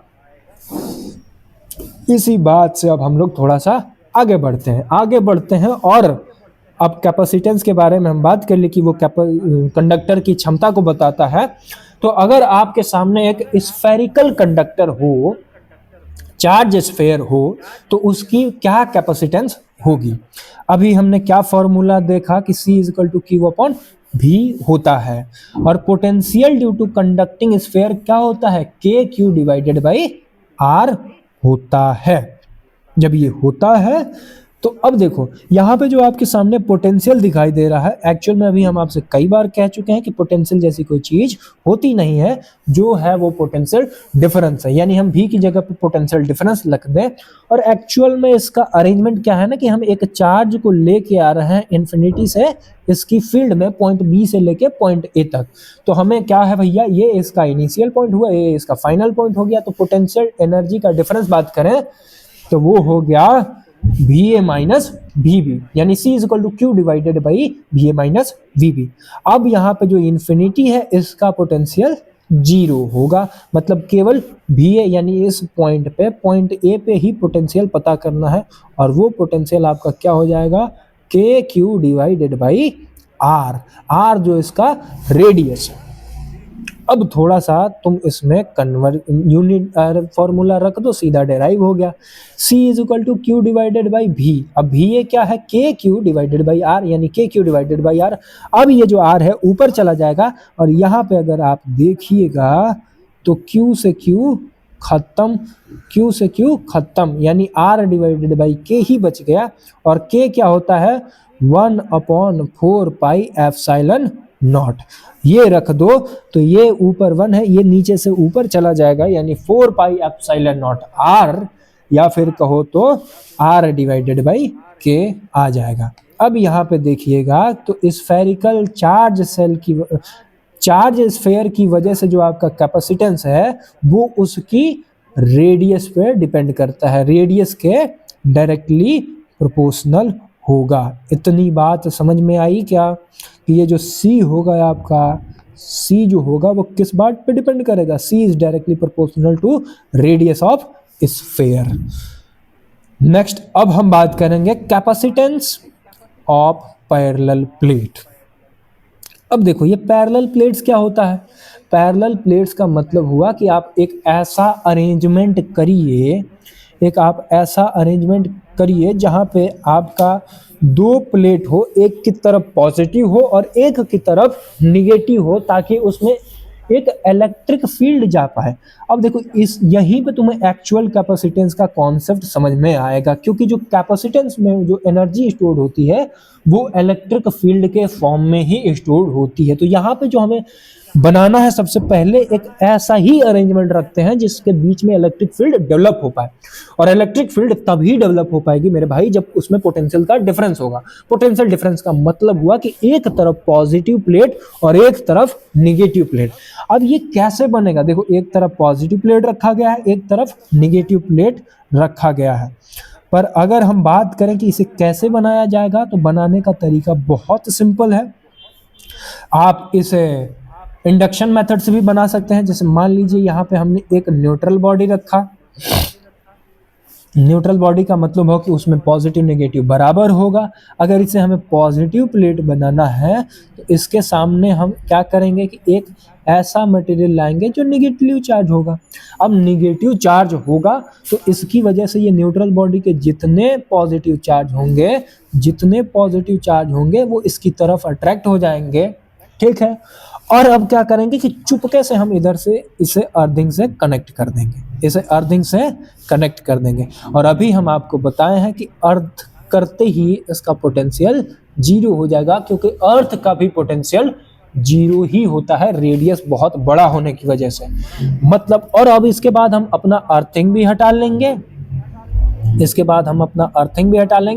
इसी बात से अब हम लोग थोड़ा सा आगे बढ़ते हैं और अब कैपेसिटेंस के बारे में हम बात कर ले कि वो कंडक्टर की क्षमता को बताता है। तो अगर आपके सामने एक स्फेरिकल कंडक्टर हो, चार्ज स्फेयर हो, तो उसकी क्या कैपेसिटेंस होगी? अभी हमने क्या फॉर्मूला देखा कि C equal to Q upon V होता है, और potential due to conducting sphere क्या होता है? KQ डिवाइडेड बाई R होता है। जब ये होता है तो अब देखो यहाँ पे जो आपके सामने पोटेंशियल दिखाई दे रहा है, एक्चुअल में अभी हम आपसे कई बार कह चुके हैं कि पोटेंशियल जैसी कोई चीज होती नहीं है, जो है वो पोटेंशियल डिफरेंस है। यानी हम V की जगह पे पोटेंशियल डिफरेंस लिख दें, और एक्चुअल में इसका अरेंजमेंट क्या है ना कि हम एक चार्ज को लेके आ रहे हैं इन्फिनिटी से इसकी फील्ड में पॉइंट बी से लेके पॉइंट ए तक। तो हमें क्या है भैया, ये इसका इनिशियल पॉइंट हुआ, ये इसका फाइनल पॉइंट हो गया। तो पोटेंशियल एनर्जी का डिफरेंस बात करें तो वो हो गया VA माइनस VB, यानी C equal to Q divided by VA minus VB। अब यहाँ पे जो इन्फिनिटी है इसका पोटेंशियल 0 होगा, मतलब केवल VA यानी इस पॉइंट पे पॉइंट A पे ही पोटेंशियल पता करना है, और वो पोटेंशियल आपका क्या हो जाएगा? KQ डिवाइडेड बाई R जो इसका रेडियस है। अब थोड़ा सा तुम इसमें यूनिट फॉर्मूला रख दो, सीधा डेराइव हो गया। C is equal to Q divided by V। अब V ये क्या है? KQ डिवाइडेड बाई R, यानी KQ डिवाइडेड बाई R। अब ये जो R है ऊपर चला जाएगा, और यहाँ पे अगर आप देखिएगा तो Q से Q खत्म, यानी R डिवाइडेड बाई K ही बच गया, और K क्या होता है? 1/4 पाई एप्सिलॉन नॉट। ये रख दो तो ये ऊपर 1 है, ये नीचे से ऊपर चला जाएगा, यानी 4 पाई एप्सिलॉन नॉट R, या फिर कहो तो R डिवाइडेड बाई K आ जाएगा। अब यहाँ पे देखिएगा तो स्फेरिकल चार्ज स्फेयर की वजह से जो आपका कैपेसिटेंस है वो उसकी रेडियस पे डिपेंड करता है, रेडियस के डायरेक्टली प्रोपोर्शनल होगा। इतनी बात समझ में आई क्या? कि ये जो C होगा आपका सी जो होगा वो किस बात पे डिपेंड करेगा, C is directly proportional to radius of sphere. Next अब हम बात करेंगे कैपेसिटेंस ऑफ पैरेलल प्लेट। अब देखो ये पैरेलल प्लेट्स क्या होता है, पैरेलल प्लेट्स का मतलब हुआ कि आप एक ऐसा अरेंजमेंट करिए, आप ऐसा अरेंजमेंट करिए जहाँ पे आपका दो प्लेट हो, एक की तरफ पॉजिटिव हो और एक की तरफ निगेटिव हो, ताकि उसमें एक इलेक्ट्रिक फील्ड जा पाए। अब देखो इस यहीं पे तुम्हें एक्चुअल कैपेसिटेंस का कॉन्सेप्ट समझ में आएगा, क्योंकि जो कैपेसिटेंस में जो एनर्जी स्टोर होती है वो इलेक्ट्रिक फील्ड के फॉर्म में ही स्टोर होती है। तो यहाँ पे जो हमें बनाना है, सबसे पहले एक ऐसा ही अरेंजमेंट रखते हैं जिसके बीच में इलेक्ट्रिक फील्ड डेवलप हो पाए। और इलेक्ट्रिक फील्ड तभी डेवलप हो पाएगी मेरे भाई जब उसमें पोटेंशियल का डिफरेंस होगा। पोटेंशियल डिफरेंस का मतलब हुआ कि एक तरफ पॉजिटिव प्लेट और एक तरफ निगेटिव प्लेट। अब ये कैसे बनेगा, देखो एक तरफ पॉजिटिव प्लेट रखा गया है, एक तरफ निगेटिव प्लेट रखा गया है। पर अगर हम बात करें कि इसे कैसे बनाया जाएगा, तो बनाने का तरीका बहुत सिंपल है। आप इसे इंडक्शन मेथड से भी बना सकते हैं। जैसे मान लीजिए यहाँ पे हमने एक न्यूट्रल बॉडी रखा, न्यूट्रल बॉडी का मतलब हो कि उसमें पॉजिटिव नेगेटिव बराबर होगा। अगर इसे हमें पॉजिटिव प्लेट बनाना है तो इसके सामने हम क्या करेंगे कि एक ऐसा मटेरियल लाएंगे जो निगेटिव चार्ज होगा। अब निगेटिव चार्ज होगा तो इसकी वजह से ये न्यूट्रल बॉडी के जितने पॉजिटिव चार्ज होंगे वो इसकी तरफ अट्रैक्ट हो जाएंगे, ठीक है। और अब क्या करेंगे कि चुपके से हम इधर से इसे अर्थिंग से कनेक्ट कर देंगे, और अभी हम आपको बताए हैं कि अर्थ करते ही इसका पोटेंशियल जीरो हो जाएगा, क्योंकि अर्थ का भी पोटेंशियल जीरो ही होता है रेडियस बहुत बड़ा होने की वजह से। मतलब और अब इसके बाद हम अपना अर्थिंग भी हटा लेंगे,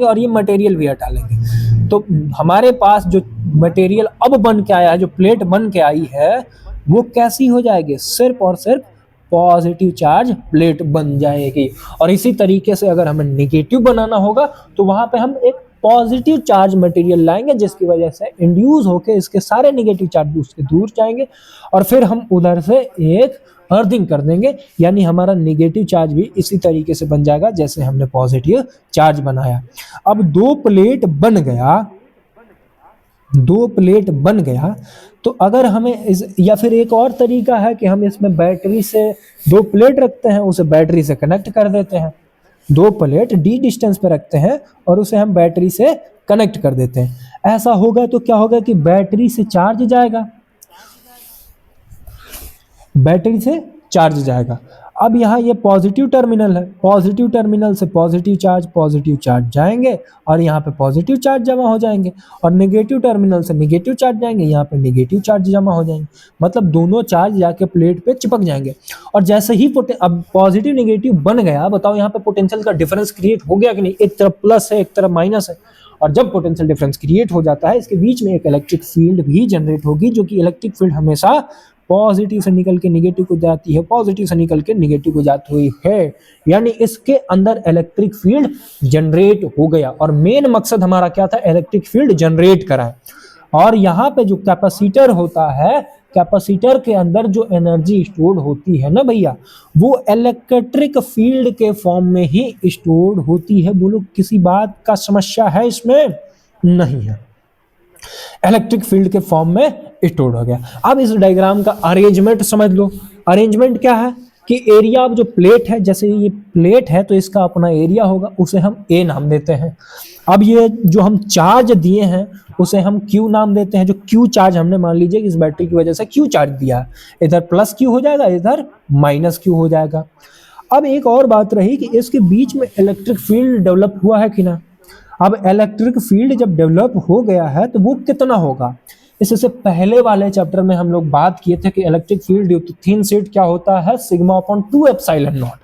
और ये मटेरियल भी हटा लेंगे। तो हमारे पास जो मटेरियल अब बन के आया है, जो प्लेट बन के आई है, वो कैसी हो जाएगी, सिर्फ और सिर्फ पॉजिटिव चार्ज प्लेट बन जाएगी। और इसी तरीके से अगर हमें निगेटिव बनाना होगा तो वहां पे हम एक पॉजिटिव चार्ज मटेरियल लाएंगे, जिसकी वजह से इंड्यूस होके इसके सारे निगेटिव चार्ज उसके दूर जाएंगे, और फिर हम उधर से एक अर्थिंग कर देंगे। यानी हमारा निगेटिव चार्ज भी इसी तरीके से बन जाएगा जैसे हमने पॉजिटिव चार्ज बनाया। अब दो प्लेट बन गया तो अगर हमें या फिर एक और तरीका है कि हम इसमें बैटरी से दो प्लेट रखते हैं, उसे बैटरी से कनेक्ट कर देते हैं। दो प्लेट डी डिस्टेंस पे रखते हैं और उसे हम बैटरी से कनेक्ट कर देते हैं। ऐसा होगा तो क्या होगा कि बैटरी से चार्ज जाएगा। अब यहाँ ये पॉजिटिव टर्मिनल है, पॉजिटिव टर्मिनल से पॉजिटिव चार्ज जाएंगे और यहाँ पे पॉजिटिव चार्ज जमा हो जाएंगे, और नेगेटिव टर्मिनल से नेगेटिव चार्ज जाएंगे, यहाँ पे नेगेटिव चार्ज जमा हो जाएंगे। मतलब दोनों चार्ज जाके प्लेट पे चिपक जाएंगे। और जैसे ही अब पॉजिटिव नेगेटिव बन गया, बताओ यहाँ पे पोटेंशियल का डिफरेंस क्रिएट हो गया कि नहीं, एक तरफ प्लस है एक तरफ माइनस है। और जब पोटेंशियल डिफरेंस क्रिएट हो जाता है, इसके बीच में एक इलेक्ट्रिक फील्ड भी जनरेट होगी, जो कि इलेक्ट्रिक फील्ड हमेशा पॉजिटिव से निकल के निगेटिव को जाती है, पॉजिटिव से निकल के निगेटिव को जाती हुई है। यानी इसके अंदर इलेक्ट्रिक फील्ड जनरेट हो गया, और मेन मकसद हमारा क्या था, इलेक्ट्रिक फील्ड जनरेट करा। और यहाँ पे जो कैपेसिटर होता है, कैपेसिटर के अंदर जो एनर्जी स्टोर होती है ना भैया, वो इलेक्ट्रिक फील्ड के फॉर्म में ही स्टोर होती है। बोलो किसी बात का समस्या है इसमें? नहीं है, इलेक्ट्रिक फील्ड के फॉर्म में स्टोर हो गया। अब इस डायग्राम का अरेंजमेंट समझ लो। अरेंजमेंट क्या है कि एरिया ऑफ जो प्लेट है, जैसे ये प्लेट है तो इसका अपना एरिया होगा, उसे हम ए नाम देते हैं। अब ये जो हम चार्ज दिए हैं उसे हम क्यू नाम देते हैं। जो क्यू चार्ज हमने मान लीजिए कि इस बैटरी की वजह से क्यू चार्ज दिया है, इधर प्लस क्यू हो जाएगा, इधर माइनस क्यू हो जाएगा। अब एक और बात रही कि इसके बीच में इलेक्ट्रिक फील्ड डेवलप हुआ है कि ना। अब इलेक्ट्रिक फील्ड जब डेवलप हो गया है तो वो कितना होगा, इससे पहले वाले चैप्टर में हम लोग बात किए थे कि electric field due to thin sheet क्या होता है, सिग्मा अपॉन 2 एप्सिलॉन नॉट।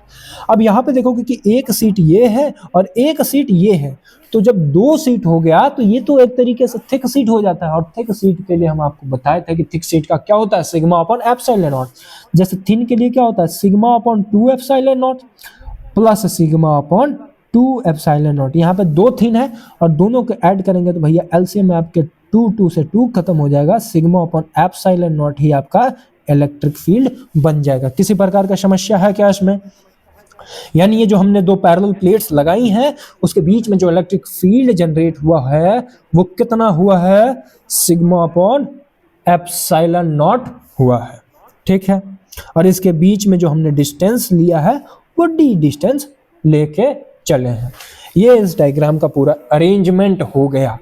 अब यहाँ पे देखोगे कि एक सीट ये है और एक सीट ये है, तो जब दो सीट हो गया तो ये तो एक तरीके से थिक सीट हो जाता है। और थिक सीट के लिए हम आपको बताए थे कि थिक सीट का क्या होता है, सिग्मा अपॉन एप्सिलॉन नॉट। जैसे थिन के लिए क्या होता है, sigma upon 2 epsilon not plus sigma upon 2 epsilon not. यहाँ पे दो थिन है और दोनों को ऐड करेंगे तो भैया एलसीएम में आपके 2 2 से 2 खत्म हो जाएगा, सिग्मा अपॉन एप्सिलॉन नॉट ही आपका इलेक्ट्रिक फील्ड बन जाएगा। किसी प्रकार का समस्या है क्या इसमें? यानी ये जो हमने दो पैरेलल प्लेट्स लगाई हैं उसके बीच में जो इलेक्ट्रिक फील्ड जनरेट हुआ है वो कितना हुआ है? सिग्मा अपॉन एप्सिलॉन नॉट हुआ है, ठीक है। और इसके बीच में जो हमने डिस्टेंस लिया है वो डी डिस्टेंस लेके चले हैं। ये इस डायग्राम का पूरा अरेंजमेंट हो गया।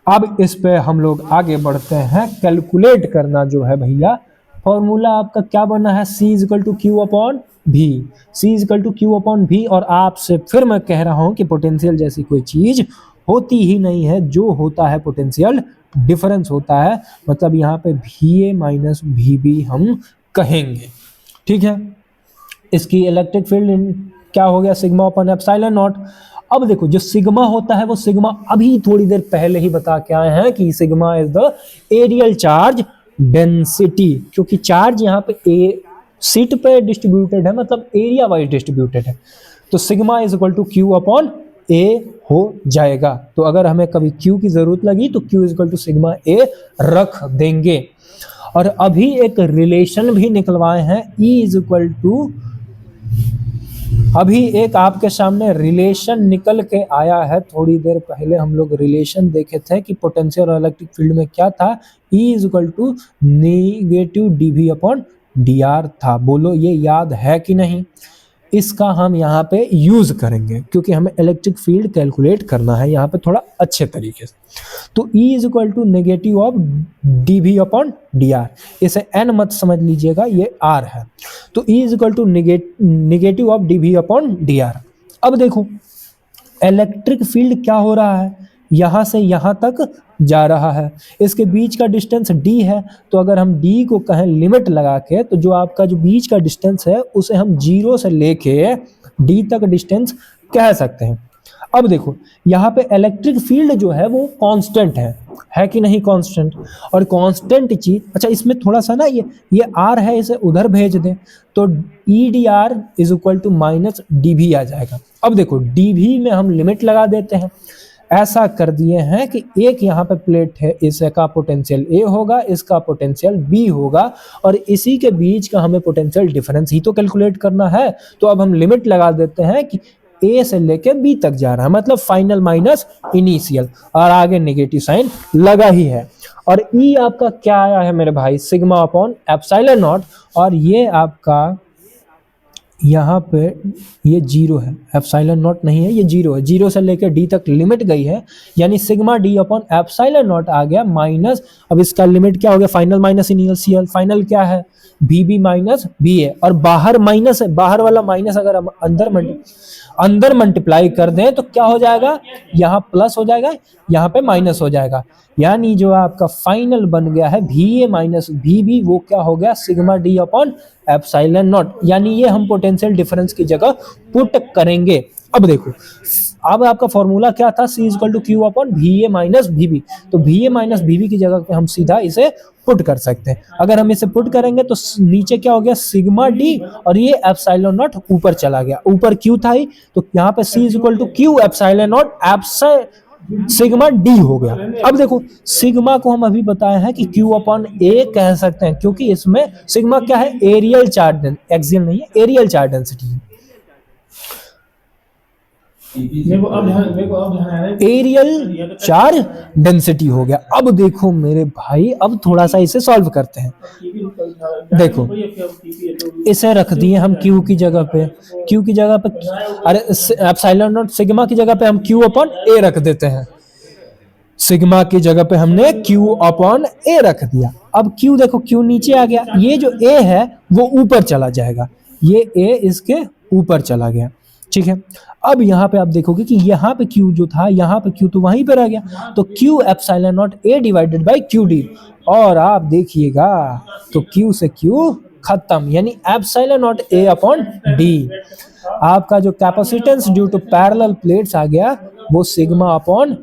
अब इस पे हम लोग आगे बढ़ते हैं, कैलकुलेट करना जो है भैया। फॉर्मूला आपका क्या बना है? C equal to Q upon V, C equal to Q upon V. और आपसे फिर मैं कह रहा हूं कि पोटेंशियल जैसी कोई चीज होती ही नहीं है, जो होता है पोटेंशियल डिफरेंस होता है। मतलब यहाँ पे VA माइनस VB हम कहेंगे, ठीक है। इसकी इलेक्ट्रिक फील्ड क्या हो गया? Sigma upon epsilon not. अब देखो जो सिग्मा होता है वो सिग्मा अभी थोड़ी देर पहले ही बता के आए हैं कि sigma is the areal charge density, क्योंकि चार्ज यहाँ पे सीट पे डिस्ट्रीब्यूटेड है, मतलब एरिया वाइज डिस्ट्रीब्यूटेड है। तो sigma is equal to Q upon A हो जाएगा। तो अगर हमें कभी क्यू की जरूरत लगी तो Q is equal to sigma A रख देंगे। और अभी एक रिलेशन भी निकलवाए हैं, E इज इक्वल टू, अभी एक आपके सामने रिलेशन निकल के आया है। थोड़ी देर पहले हम लोग रिलेशन देखे थे कि पोटेंशियल और इलेक्ट्रिक फील्ड में क्या था, E is equal to negative dV upon dr था। बोलो ये याद है कि नहीं? इसका हम यहाँ पे यूज करेंगे क्योंकि हमें इलेक्ट्रिक फील्ड कैलकुलेट करना है यहाँ पे थोड़ा अच्छे तरीके से। तो E is equal to negative of dV upon dr, इसे n मत समझ लीजिएगा, ये r है। तो E is equal to negative of dV upon dr। अब देखो इलेक्ट्रिक फील्ड क्या हो रहा है, यहाँ से यहाँ तक जा रहा है, इसके बीच का डिस्टेंस d है। तो अगर हम d को कहें लिमिट लगा के, तो जो आपका जो बीच का डिस्टेंस है उसे हम 0 से लेके d तक डिस्टेंस कह सकते हैं। अब देखो यहाँ पे इलेक्ट्रिक फील्ड जो है वो कांस्टेंट है कि नहीं? कांस्टेंट। और कांस्टेंट चीज, अच्छा इसमें थोड़ा सा ना ये r है, इसे उधर भेज दें तो EDR is equal to minus dV आ जाएगा। अब देखो dV में हम लिमिट लगा देते हैं, ऐसा कर दिए हैं कि एक यहाँ पे प्लेट है, इसका पोटेंशियल A होगा, इसका पोटेंशियल B होगा, और इसी के बीच का हमें पोटेंशियल डिफरेंस ही तो कैलकुलेट करना है। तो अब हम लिमिट लगा देते हैं कि A से लेके B तक जा रहा है, मतलब फाइनल माइनस इनिशियल, और आगे नेगेटिव साइन लगा ही है। और E आपका क्या आया है मेरे भाई? Sigma upon epsilon not. और ये आपका यहाँ पे ये 0 है, एप्सिलॉन नॉट नहीं है, ये 0 है। 0 से लेकर d तक लिमिट गई है, यानी sigma d upon epsilon not आ गया माइनस, अब इसका लिमिट क्या हो गया? Final minus initial. फाइनल क्या है? VB minus VA। और बाहर माइनस है, बाहर वाला माइनस अगर हम अंदर मल्टीप्लाई कर दें तो क्या हो जाएगा? यहाँ प्लस हो जाएगा, यहाँ पे माइनस हो जाएगा। यानी जो आपका फाइनल बन गया है VA माइनस VB, वो क्या हो गया? Sigma d upon epsilon not. यानी ये हम पोटेंशियल डिफरेंस की जगह पुट करेंगे। अब देखो अब आपका फॉर्मूला क्या था? C equal to Q upon VA minus VB। तो VA माइनस VB की जगह पे हम सीधा इसे पुट कर सकते हैं। अगर हम इसे पुट करेंगे तो नीचे क्या हो गया? सिग्मा d, और ये एप्सिलॉन नॉट ऊपर चला गया, ऊपर क्यू था ही, तो यहाँ पे C equal to Q epsilon naught sigma d हो गया। अब देखो सिग्मा को हम अभी बताए हैं कि Q अपॉन A कह सकते हैं, क्योंकि इसमें सिग्मा क्या है? एरियल चार्ज, एक्सियल नहीं है, एरियल चार्ज डेंसिटी है। एरियल चार्ज डेंसिटी हो गया। अब देखो मेरे भाई, अब थोड़ा सा इसे सॉल्व करते हैं। देखो इसे रख दिए हम Q की जगह पे, Q की जगह पे, अरे एप्सिलॉन नॉट सिग्मा की जगह पे हम Q अपॉन A रख देते हैं। सिग्मा की जगह पे हमने Q अपॉन A रख दिया। अब Q देखो, Q नीचे आ गया, ये जो A है वो ऊपर चला जाएगा, ये A इसके ऊपर चला गया, ठीक है। अब यहाँ पे आप देखोगे कि यहाँ पे Q जो था, यहाँ पे Q तो वहीं पर आ गया, तो Q epsilon not A divided by QD। और आप देखिएगा तो Q से Q खत्म, यानी epsilon not A upon D। आपका जो capacitance due to parallel plates आ गया वो सिग्मा अपॉन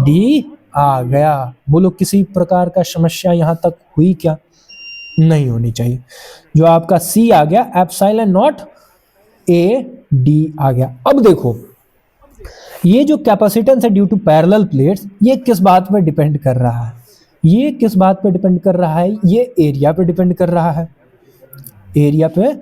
D आ गया। बोलो किसी प्रकार का समस्या यहाँ तक हुई क्या? नहीं होनी चाहिए। जो आपका C आ गया एप्सिलॉन नॉट A D आ गया। अब देखो ये जो कैपेसिटेंस है ड्यू टू पैरेलल प्लेट्स, ये किस बात पर डिपेंड कर रहा है? ये किस बात पे डिपेंड कर रहा है? ये एरिया पे डिपेंड कर रहा है। एरिया पे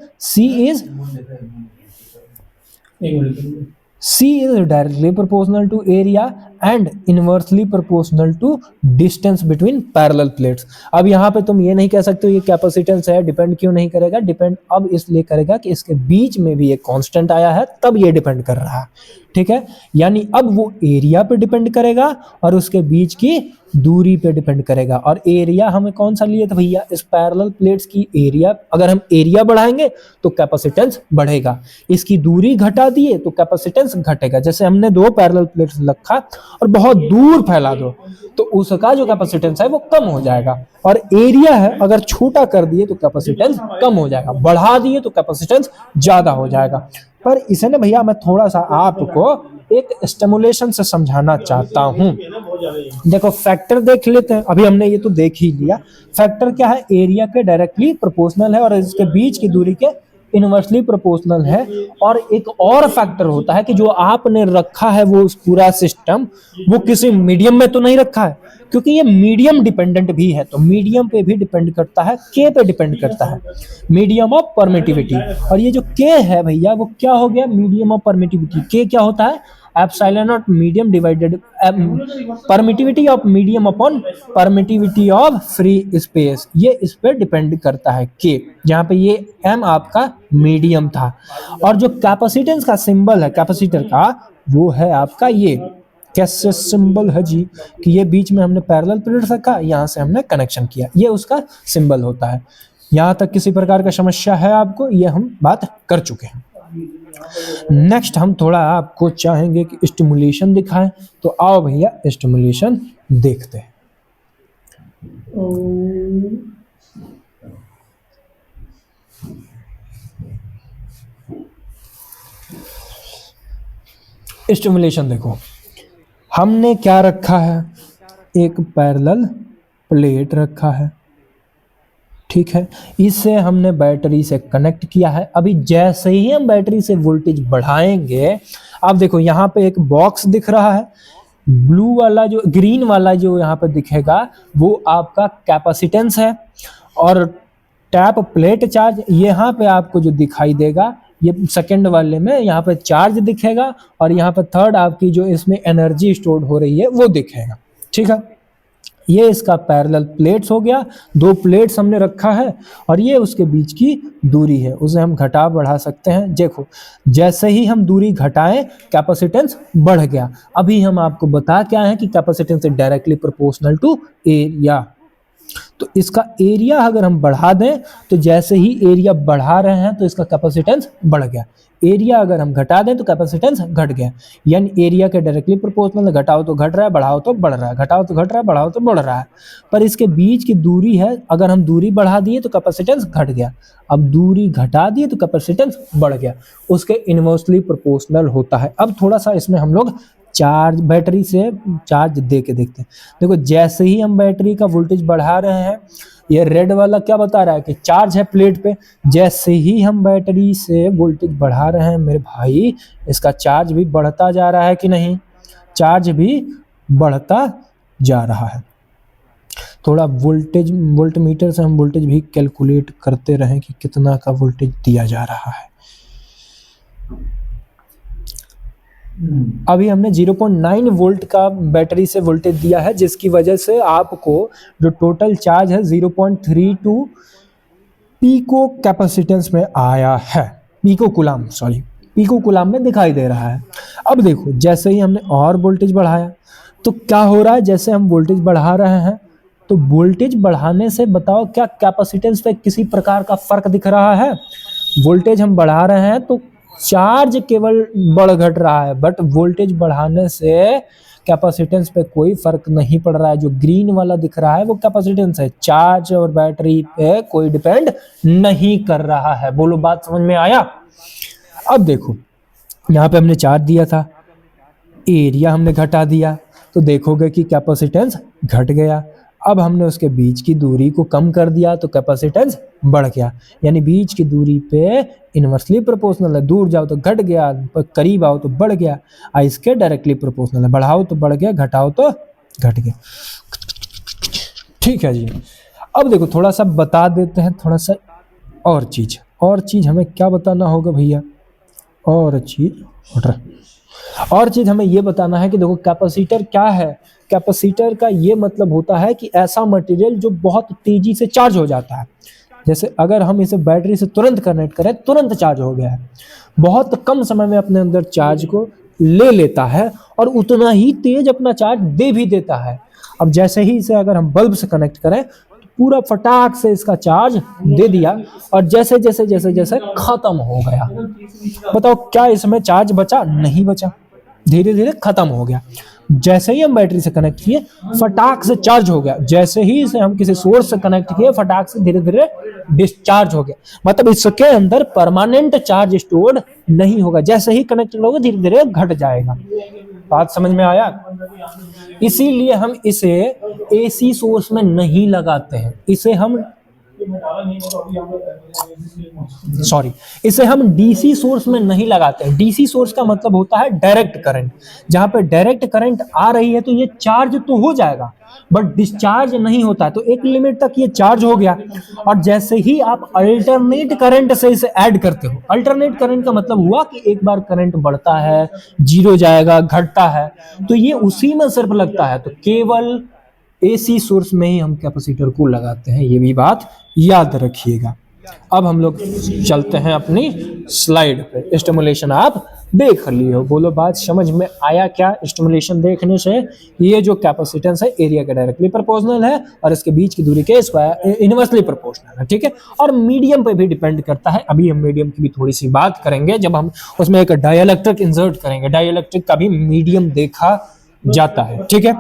C is directly proportional to area and inversely proportional to distance between parallel plates। अब यहाँ पे तुम ये नहीं कह सकते हो ये कैपेसिटेंस है, डिपेंड क्यों नहीं करेगा? डिपेंड अब इसलिए करेगा कि इसके बीच में भी एक कांस्टेंट आया है, तब ये डिपेंड कर रहा है। ठीक है, यानी अब वो एरिया पे डिपेंड करेगा और उसके बीच की दूरी पे डिपेंड करेगा। और एरिया हमें कौन सा लिए थे भैया? इस पैरेलल प्लेट्स की एरिया। अगर हम एरिया बढ़ाएंगे तो कैपेसिटेंस बढ़ेगा, इसकी दूरी घटा दिए तो कैपेसिटेंस घटेगा। जैसे हमने दो पैरेलल प्लेट्स रखा और बहुत दूर फैला दो तो उसका जो कैपेसिटेंस है वो कम हो जाएगा, और एरिया है अगर छोटा कर दिए तो कैपेसिटेंस कम हो जाएगा, बढ़ा दिए तो कैपेसिटेंस ज्यादा हो जाएगा। पर इसे ना भैया मैं थोड़ा सा आपको एक स्टिमुलेशन से समझाना चाहता हूं। देखो फैक्टर देख लेते हैं, अभी हमने ये तो देख ही लिया। फैक्टर क्या है? एरिया के डायरेक्टली प्रोपोर्शनल है और इसके बीच की दूरी के इनवर्सली प्रोपोर्शनल है। और एक और फैक्टर होता है कि जो आपने रखा है वो पूरा सिस्टम वो किसी मीडियम में तो नहीं रखा है, क्योंकि ये मीडियम डिपेंडेंट भी है, तो मीडियम पे भी डिपेंड करता है, के पे डिपेंड करता है, मीडियम ऑफ परमिटिविटी। और ये जो के है भैया वो क्या हो गया? Medium of permittivity. के क्या होता है? Epsilon not medium divided permittivity of medium upon permittivity of free space. ये इस पे डिपेंड करता है के, जहाँ पे ये एम आपका मीडियम था। और जो कैपेसिटेंस का सिंबल है कैपेसिटर का वो है आपका ये कैसे सिंबल है जी, कि ये बीच में हमने पैरेलल प्लेट रखा, यहाँ से हमने कनेक्शन किया, ये उसका सिंबल होता है। यहाँ तक किसी प्रकार का समस्या है आपको? ये हम बात कर चुके हैं। नेक्स्ट हम थोड़ा आपको चाहेंगे कि स्टिमुलेशन दिखाएं, तो आओ भैया स्टिमुलेशन देखते हैं। स्टिमुलेशन देखो, हमने क्या रखा है? एक पैरेलल प्लेट रखा है, ठीक है, इसे हमने बैटरी से कनेक्ट किया है। अभी जैसे ही हम बैटरी से वोल्टेज बढ़ाएंगे, आप देखो यहाँ पे एक बॉक्स दिख रहा है, ब्लू वाला जो ग्रीन वाला जो यहाँ पे दिखेगा वो आपका कैपेसिटेंस है, और टैप प्लेट चार्ज यहाँ पे आपको जो दिखाई देगा ये सेकंड वाले में यहाँ पे चार्ज दिखेगा, और यहाँ पे थर्ड आपकी जो इसमें एनर्जी स्टोर हो रही है वो दिखेगा। ठीक है, ये इसका पैरेलल प्लेट्स हो गया, दो प्लेट्स हमने रखा है और ये उसके बीच की दूरी है, उसे हम घटा बढ़ा सकते हैं। देखो जैसे ही हम दूरी घटाएं कैपेसिटेंस बढ़ गया। अभी हम आपको बता क्या है कि capacitance is directly proportional to area, तो इसका एरिया अगर हम बढ़ा दें तो जैसे ही एरिया बढ़ा रहे हैं तो इसका कैपेसिटेंस बढ़ गया, एरिया अगर हम घटा दें तो कैपेसिटेंस घट गया। यानी एरिया के डायरेक्टली प्रोपोर्शनल, घटाओ तो घट रहा है, बढ़ाओ तो बढ़ रहा है, घटाओ तो घट रहा है, बढ़ाओ तो बढ़ रहा है। पर इसके बीच की दूरी है, अगर हम दूरी बढ़ा दिए तो कैपेसिटेंस घट गया, अब दूरी घटा दिए तो कैपेसिटेंस बढ़ गया, उसके इनवर्सली प्रोपोर्शनल होता है। अब थोड़ा सा इसमें हम लोग चार्ज बैटरी से चार्ज दे के देखते हैं। देखो जैसे ही हम बैटरी का वोल्टेज बढ़ा रहे हैं, ये रेड वाला क्या बता रहा है कि चार्ज है प्लेट पे, जैसे ही हम बैटरी से वोल्टेज बढ़ा रहे हैं मेरे भाई इसका चार्ज भी बढ़ता जा रहा है कि नहीं? चार्ज भी बढ़ता जा रहा है। थोड़ा वोल्ट मीटर से हम वोल्टेज भी कैलकुलेट करते रहें कि कितना का वोल्टेज दिया जा रहा है। अभी हमने 0.9 वोल्ट का बैटरी से वोल्टेज दिया है, जिसकी वजह से आपको जो टोटल चार्ज है 0.32 पीको कैपेसिटेंस में आया है, पीको कूलाम में दिखाई दे रहा है। अब देखो जैसे ही हमने और वोल्टेज बढ़ाया तो क्या हो रहा है? जैसे हम वोल्टेज बढ़ा रहे हैं तो वोल्टेज बढ़ाने से बताओ क्या कैपेसिटेंस पे किसी प्रकार का फर्क दिख रहा है? वोल्टेज हम बढ़ा रहे हैं तो चार्ज केवल बढ़ घट रहा है, बट वोल्टेज बढ़ाने से कैपेसिटेंस पे कोई फर्क नहीं पड़ रहा है। जो ग्रीन वाला दिख रहा है वो कैपेसिटेंस है, चार्ज और बैटरी पे कोई डिपेंड नहीं कर रहा है। बोलो बात समझ में आया? अब देखो यहाँ पे हमने चार्ज दिया था, एरिया हमने घटा दिया तो देखोगे कि कैपेसिटेंस घट गया। अब हमने उसके बीच की दूरी को कम कर दिया तो कैपेसिटेंस बढ़ गया, यानी बीच की दूरी पे इनवर्सली प्रोपोर्शनल है, दूर जाओ तो घट गया, करीब आओ तो बढ़ गया, इसके डायरेक्टली प्रोपोर्शनल है, बढ़ाओ तो बढ़ गया, घटाओ तो घट गया। ठीक है जी। अब देखो थोड़ा सा बता देते हैं, थोड़ा सा और चीज हमें क्या बताना होगा भैया, और चीज हमें ये बताना है कि देखो कैपेसिटर क्या है। कैपेसिटर का ये मतलब होता है कि ऐसा मटेरियल जो बहुत तेजी से चार्ज हो जाता है। जैसे अगर हम इसे बैटरी से तुरंत कनेक्ट करें, तुरंत चार्ज हो गया है, बहुत कम समय में अपने अंदर चार्ज को ले लेता है और उतना ही तेज अपना चार्ज दे भी देता है। अब जैसे ही इसे अगर हम बल्ब से कनेक्ट करें तो पूरा फटाक से इसका चार्ज दे दिया और जैसे जैसे जैसे जैसे खत्म हो गया। बताओ क्या इसमें चार्ज बचा? नहीं बचा, धीरे धीरे खत्म हो गया। जैसे ही हम बैटरी से कनेक्ट किए फटाक से चार्ज हो गया, जैसे ही इसे हम किसी सोर्स से कनेक्ट किए फटाक से धीरे धीरे डिस्चार्ज हो गया। मतलब इसके अंदर परमानेंट चार्ज स्टोर्ड नहीं होगा, जैसे ही कनेक्ट होगा धीरे धीरे घट जाएगा। बात समझ में आया? इसीलिए हम इसे एसी सोर्स में नहीं लगाते हैं, इसे हम डीसी सोर्स में नहीं लगाते हैं। डीसी सोर्स का मतलब होता है डायरेक्ट करंट। जहां पे डायरेक्ट करंट आ रही है तो ये चार्ज तो हो जाएगा बट डिस्चार्ज नहीं होता, तो एक लिमिट तक ये चार्ज हो गया और जैसे ही आप अल्टरनेट करंट से इसे ऐड करते हो, अल्टरनेट करंट का मतलब हुआ कि एक बार करंट बढ़ता है, जीरो जाएगा, घटता है, तो ये उसी में सिर्फ लगता है। तो केवल एसी सोर्स में ही हम कैपेसिटर को लगाते हैं, ये भी बात याद रखिएगा। अब हम लोग चलते हैं अपनी स्लाइड पे। स्टिमुलेशन आप देख लिए हो, बोलो बात समझ में आया क्या? स्टिमुलेशन देखने से ये जो कैपेसिटेंस है एरिया के डायरेक्टली प्रोपोर्शनल है और इसके बीच की दूरी के स्क्वायर इनवर्सली प्रोपोर्शनल है, ठीक है। और मीडियम पे भी डिपेंड करता है। अभी हम मीडियम की भी थोड़ी सी बात करेंगे जब हम उसमें एक डाइलेक्ट्रिक इंसर्ट करेंगे। डाइलेक्ट्रिक का भी मीडियम देखा जाता है, ठीक है।